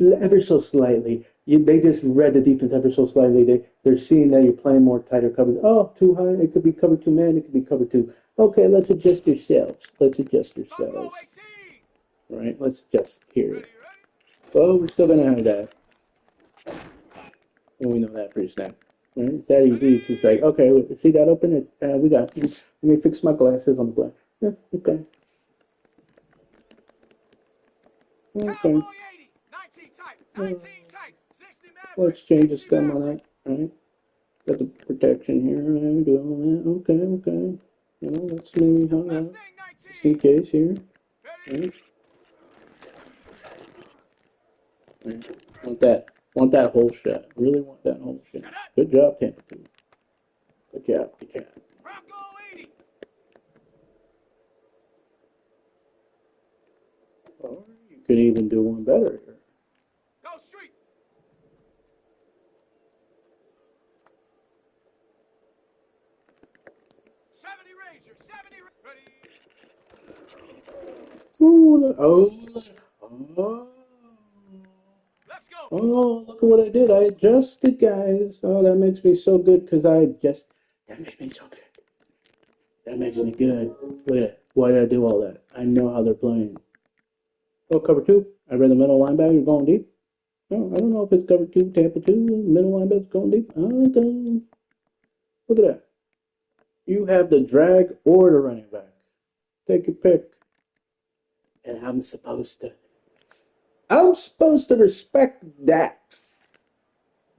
ever so slightly. They just read the defense ever so slightly. They're seeing that you're playing more tighter coverage. Oh, too high. It could be cover 2 man. It could be cover 2. Okay, let's adjust yourselves. Right? Let's adjust here. Well, we're still going to have that. And we know that pretty snap. Right? It's that easy. It's just like, okay, see that open? We got. Let me fix my glasses on the glass. Yeah, okay. Okay. Cowboy 80, 19 tight, 19 tight, 60 Maverick. Let's change the 60 stem on Maverick. that. All right. Got the protection here. And do all that. Okay, okay. You know, let's maybe hang out. Mustang Just in 19. case here. Ready? Right. Want that whole shot. Really want that whole shot. Shut up. Good job, Tampa 2. Good job, good job. Bronco 80. Or you could even do one better here. Go street. '70 Ranger, 70. Ready? Oh. Let's go. Oh, look at what I did. I adjusted, guys. Oh, that makes me so good because that makes me so good. That makes me good. Look at that. Why did I do all that? I know how they're playing. Oh, cover 2. I read the middle linebacker going deep. Oh, I don't know if it's cover 2, Tampa 2, middle linebacker going deep. Okay. Look at that. You have the drag or the running back. Take your pick. And I'm supposed to respect that.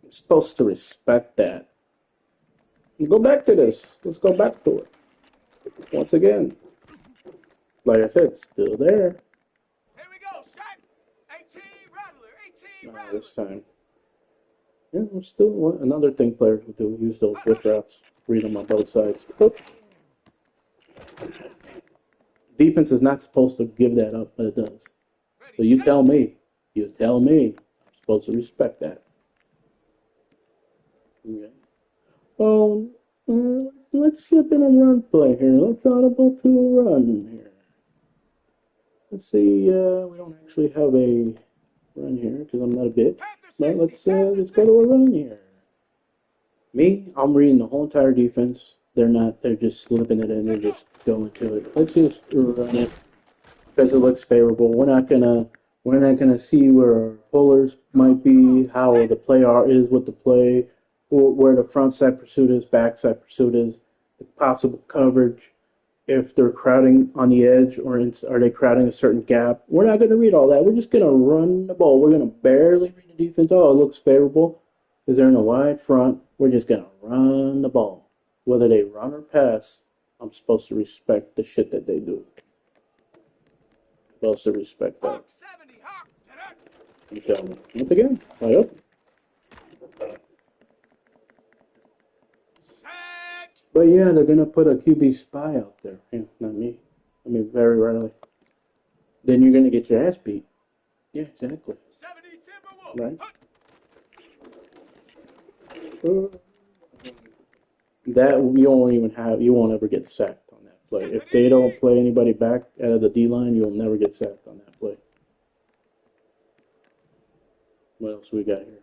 I'm supposed to respect that. Go back to this. Let's go back to it. Once again. Like I said, still there. Here we go. Shot. 18 Rattler. 18 No, Rattler. this time. Yeah, we're still another thing players will do. Use those whip routes. Read them on both sides. Oop. Defense is not supposed to give that up, but it does. Ready, So you set. tell me. You tell me. I'm supposed to respect that. Okay. Oh, let's slip in a run play here. Let's audible to a run here. Let's see. We don't actually have a run here because I'm not a bitch. Panther But 60. Panther let's 60. go to a run here. Me, I'm reading the whole entire defense. They're not. They're just slipping it in. They're just going to it. Let's just run it because it looks favorable. We're not gonna see where our pullers might be, how the play is with the play, where the front side pursuit is, back side pursuit is, the possible coverage, if they're crowding on the edge or are they crowding a certain gap. We're not gonna read all that. We're just gonna run the ball. We're gonna barely read the defense. Oh, it looks favorable because they're in a wide front. We're just gonna run the ball, whether they run or pass. I'm supposed to respect the shit that they do. Supposed to respect that. Hawk 70. Hawk. Shut up. You tell me. Once again, right up. Set. But yeah, they're gonna put a QB spy out there. Yeah, not me. I mean, very rarely. Then you're gonna get your ass beat. Yeah, exactly. 70 Timberwolf. Right. Hunt. That you won't ever get sacked on that play. If they don't play anybody back out of the D line, you'll never get sacked on that play. What else we got here?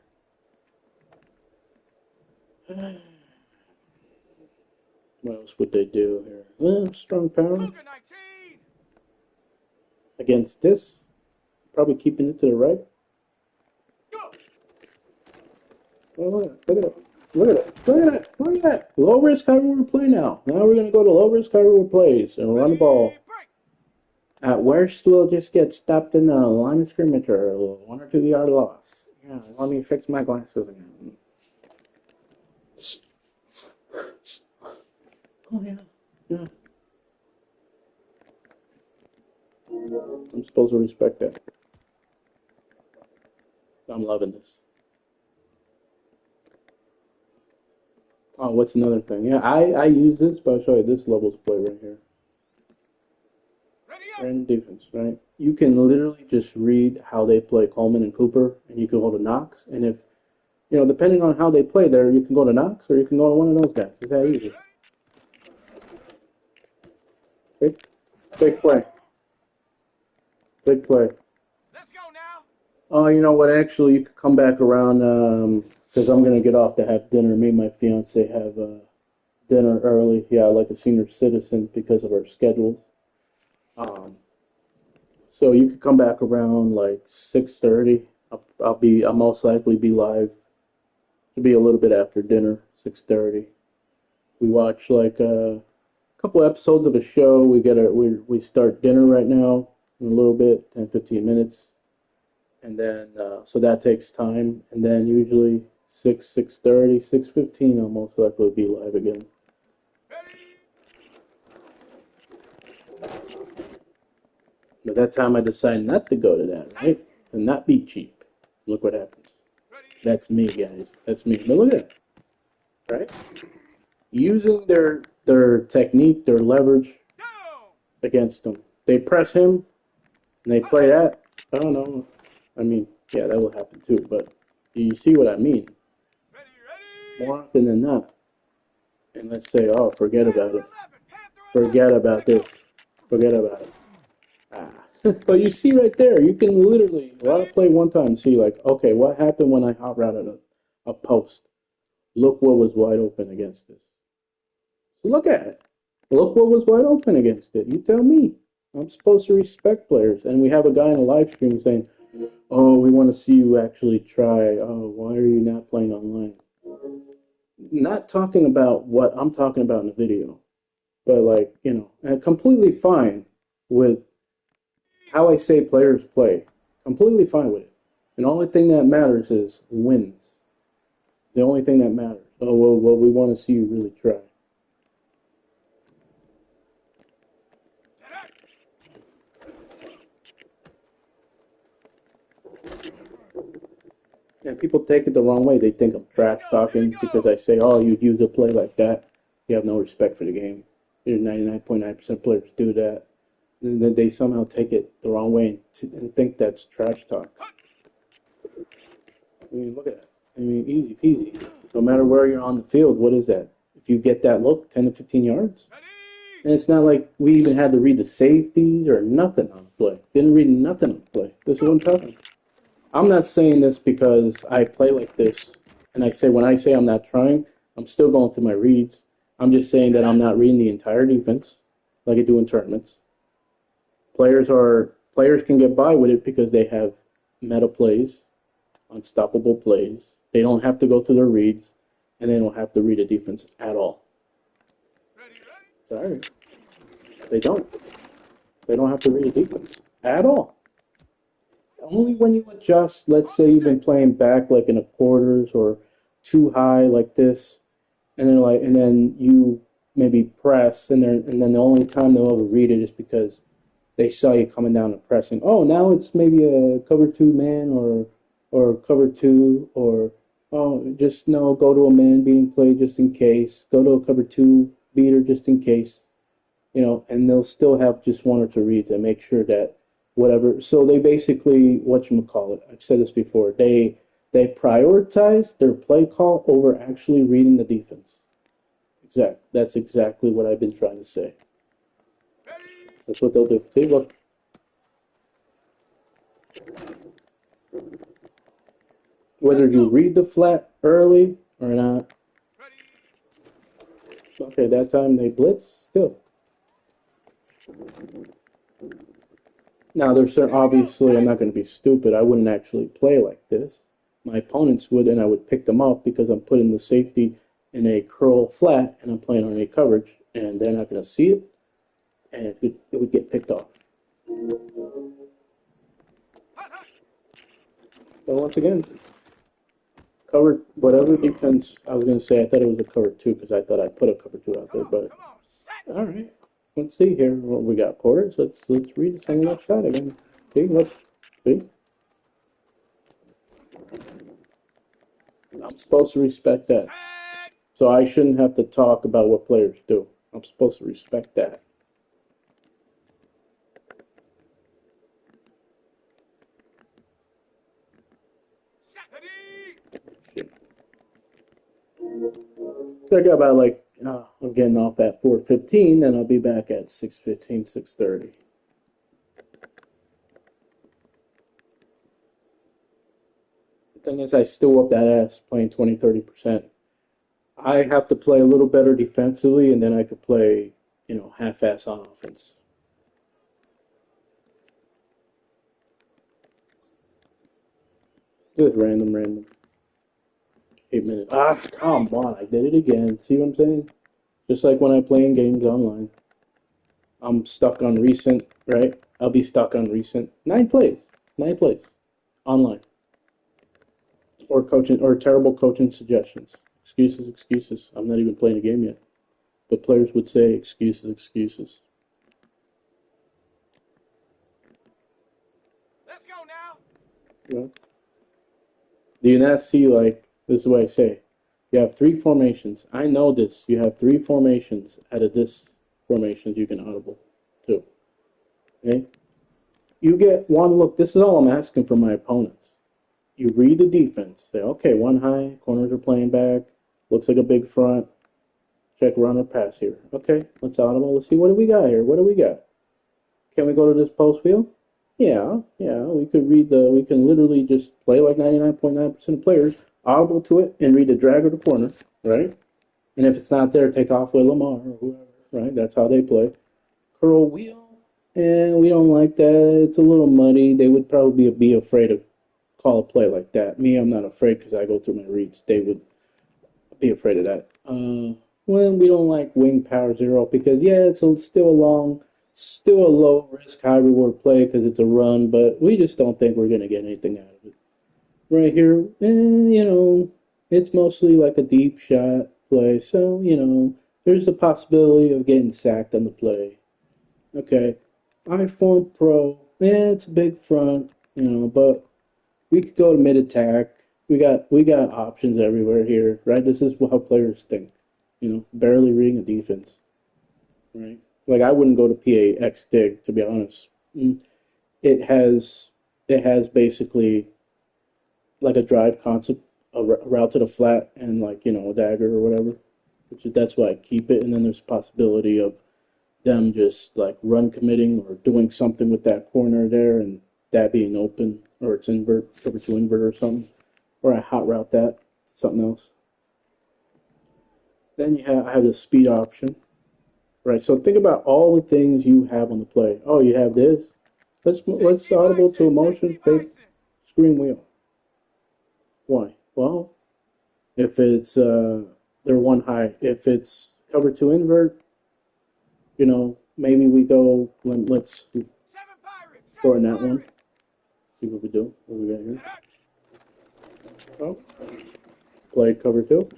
What else would they do here? Strong power. Cougar 19. Against this, probably keeping it to the right. Go. Oh, look at it. Look at it. Look at it. Look at that. Low risk, high reward play now. Now we're going to go to low risk, high reward plays and run the ball. Break. At worst, we'll just get stopped in the line of scrimmage or a 1 or 2 yard loss. Yeah, let me fix my glasses again. Oh, yeah. Yeah. I'm supposed to respect that. I'm loving this. Oh, what's another thing? Yeah, I use this, but I'll show you this level's play right here. Ready Right up. in defense, right? You can literally just read how they play Coleman and Cooper, and you can go to Knox. And if, depending on how they play there, you can go to Knox or you can go to one of those guys. It's that easy. Big play. Big play. Let's go now. Oh, you know what? Actually, you could come back around because I'm going to get off to have dinner. Me and my fiance have dinner early. Yeah, like a senior citizen because of our schedules. So you could come back around like 6:30. I'll most likely be live Should be a little bit after dinner, 6:30. We watch like a couple episodes of a show. We start dinner right now in a little bit, 10, 15 minutes, and then so that takes time. And then usually 6:30, 6:15, I'll most likely be live again. But that time I decide not to go to that, right? To not be cheap. Look what happens. That's me, guys. That's me. But look at it, right? Using their technique, their leverage against him. They press him, and they play that. I don't know. I mean, yeah, that will happen too. But you see what I mean? More often than not. And let's say, oh, forget about it. Forget about this. Forget about it. Ah. But you see right there, you can literally, a lot of play one time, see like, okay, what happened when I hot routed a post? Look what was wide open against this. So look at it. Look what was wide open against it. You tell me. I'm supposed to respect players. And we have a guy in a live stream saying, oh, we want to see you actually try. Oh, why are you not playing online? Not talking about what I'm talking about in the video. But like, and completely fine with how I say players play. Completely fine with it. And the only thing that matters is wins. The only thing that matters. Oh, well, we want to see you really try. And people take it the wrong way. They think I'm trash talking because I say, oh, you'd use a play like that. You have no respect for the game. 99.9% of players do that. And then they somehow take it the wrong way and think that's trash talk. I mean, look at that. I mean, easy peasy. No matter where you're on the field, what is that? If you get that look, 10 to 15 yards. And it's not like we even had to read the safeties or nothing on the play. Didn't read nothing on the play. This is what I'm talking about. I'm not saying this because I play like this, and when I say I'm not trying, I'm still going through my reads. I'm just saying that I'm not reading the entire defense like I do in tournaments. Players can get by with it because they have meta plays, unstoppable plays. They don't have to go through their reads, and they don't have to read a defense at all. Sorry. They don't. They don't have to read a defense at all. Only when you adjust, let's say you've been playing back like in a quarters or too high like this, and then you maybe press, and then the only time they'll ever read it is because they saw you coming down and pressing. Oh, now it's maybe a cover 2 man or cover 2, or oh, just no, go to a man being played just in case. Go to a cover 2 beater just in case. And they'll still have just 1 or 2 reads and make sure that whatever. So they basically, I've said this before, they prioritize their play call over actually reading the defense. That's exactly what I've been trying to say. That's what they'll do. See, look. Whether you read the flat early or not. Okay, that time they blitz still. Now, obviously, I'm not going to be stupid. I wouldn't actually play like this. My opponents would, and I would pick them off because I'm putting the safety in a curl flat, and I'm playing on a coverage, and they're not going to see it, and it would get picked off. But once again, cover whatever defense. I was going to say I thought it was a cover 2 because I thought I put a cover 2 out there, but all right. Let's see here what we got quarters. Let's read some of that shot again. See, look. See? I'm supposed to respect that. So I shouldn't have to talk about what players do. I'm supposed to respect that. Shit. So I got about I'm getting off at 4:15, then I'll be back at 6:15, 6:30. The thing is, I still whoop that ass playing 20, 30%. I have to play a little better defensively, and then I could play, half-ass on offense. Just random. Hey, 8 minutes. Ah, come on. I did it again. See what I'm saying? Just like when I play in games online. I'm stuck on recent, right? I'll be stuck on recent. 9 plays. 9 plays. Online. Or coaching, or terrible coaching suggestions. Excuses, excuses. I'm not even playing a game yet. But players would say excuses, excuses. Let's go now. You know? Do you not see, like, this is what I say. You have 3 formations. I know this. You have 3 formations out of this formations you can audible to. Okay? You get one look. This is all I'm asking from my opponents. You read the defense. Say, okay, one high, corners are playing back. Looks like a big front. Check run or pass here. Okay, let's audible. Let's see what do we got here. What do we got? Can we go to this post field? Yeah. We could we can literally just play like 99.9% of players, audible to it, and read the drag or the corner, right? And if it's not there, take off with Lamar or whoever, right? That's how they play. Curl wheel, and we don't like that. It's a little muddy. They would probably be afraid to call a play like that. Me, I'm not afraid because I go through my reads. They would be afraid of that. Well, we don't like wing power zero because, yeah, it's still a low risk, high reward play because it's a run, but we just don't think we're going to get anything out of it. Right here, it's mostly like a deep shot play, so, there's a possibility of getting sacked on the play. Okay, I-form pro, it's a big front, but we could go to mid attack. We got options everywhere here, right? This is how players think, barely reading a defense, right? Like I wouldn't go to PAX dig to be honest. It has basically like a drive concept, a route to the flat, and like a dagger or whatever. That's why I keep it, and then there's a possibility of them just like run committing or doing something with that corner there and that being open, or it's cover 2 invert or something, or I hot route that to something else. Then I have the speed option, right? So think about all the things you have on the play. Oh, you have this. Let's audible to a motion fake screen wheel. Why? Well, if it's they're one high. If it's cover 2 invert, maybe we go. Let's shorten that one. See what we do. What we got here? Oh, play cover 2.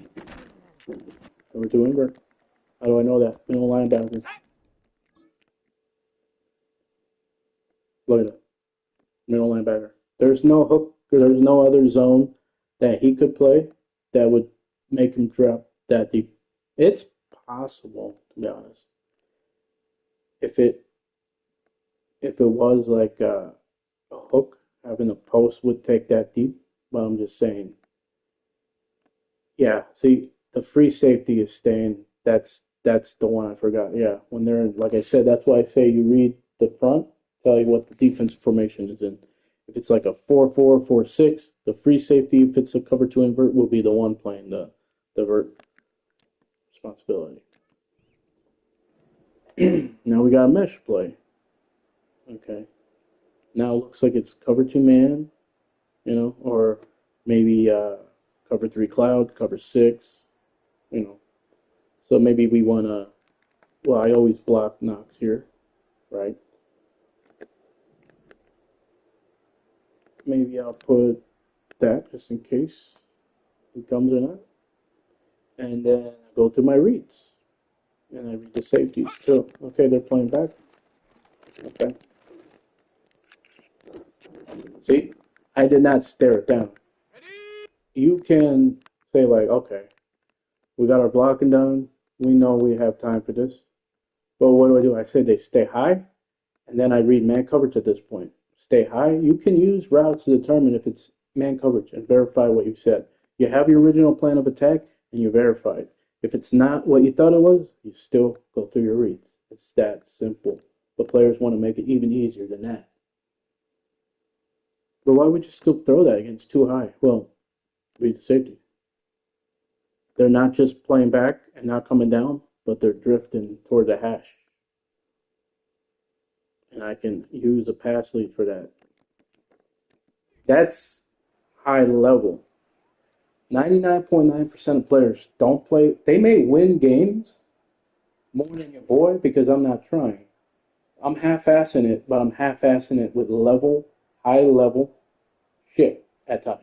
Cover 2 invert. How do I know that? Middle linebacker. Look at that. Middle linebacker. There's no hook, or there's no other zone that he could play that would make him drop that deep. It's possible, to be honest. If it was like a hook, having a post would take that deep. But I'm just saying. Yeah, see, the free safety is staying. That's the one I forgot. Yeah, when they're in, like I said, that's why I say you read the front, tell you what the defensive formation is in. If it's like a 4-4, 4-6, the free safety, if it's a cover 2 invert, will be the one playing the vert responsibility. Now we got a mesh play. Okay. Now it looks like it's cover 2 man, or maybe cover 3 cloud, cover 6, So maybe we want to, well, I always block Knox here, right? Maybe I'll put that just in case it comes or not. And then I go through my reads. And I read the safeties too. Okay, they're playing back. Okay. See, I did not stare it down. You can say like, okay, we got our blocking done. We know we have time for this. But what do? I say they stay high, and then I read man coverage at this point. Stay high. You can use routes to determine if it's man coverage and verify what you said. You have your original plan of attack, and you verify it. If it's not what you thought it was, you still go through your reads. It's that simple. But players want to make it even easier than that. But why would you still throw that against too high? Well, read the safety. They're not just playing back and not coming down, but they're drifting toward the hash. And I can use a pass lead for that. That's high level. 99.9% of players don't play. They may win games more than your boy because I'm not trying. I'm half-assing it, but I'm half-assing it with high-level shit at times.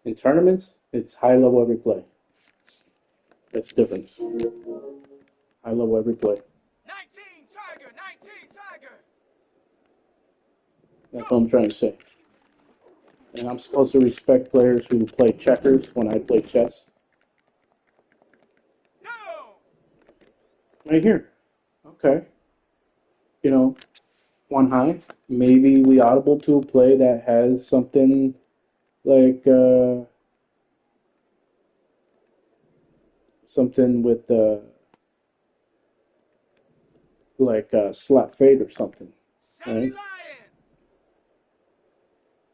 In tournaments, it's high-level every play. That's the difference. High-level every play. 19 Tiger, 19 Tiger. That's what I'm trying to say. And I'm supposed to respect players who play checkers when I play chess. No. Right here. Okay. You know, one high. Maybe we audible to a play that has something like something with like slap fade or something. 70 Right? Lion.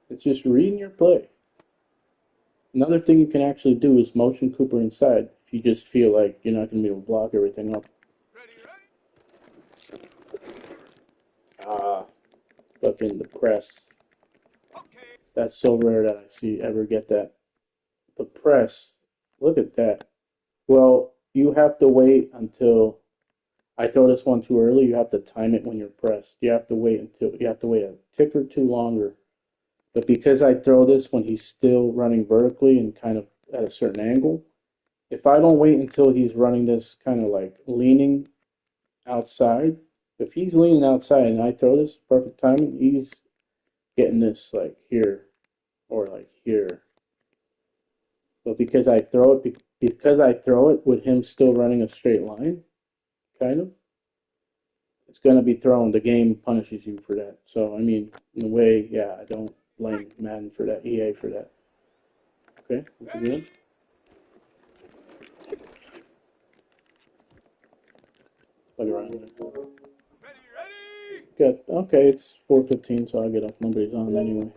It's just reading your play. Another thing you can actually do is motion Cooper inside if you just feel like you're not going to be able to block everything up. Ready. Fucking the press. Okay. That's so rare that I see ever get that. The press. Look at that. Well, you have to wait until I throw this one too early. You have to time it when you're pressed. You have to wait a tick or two longer. But because I throw this when he's still running vertically and kind of at a certain angle, if I don't wait until he's running this kind of like leaning outside, if he's leaning outside and I throw this perfect timing, he's getting this like here or like here. But because I throw it with him still running a straight line, kind of, it's going to be thrown. The game punishes you for that. So, I mean, in a way, yeah, I don't blame Madden for that, EA for that. Okay, again. Plug around there. Ready. Good. Okay, it's 4:15, so I'll get off. Nobody's on anyway.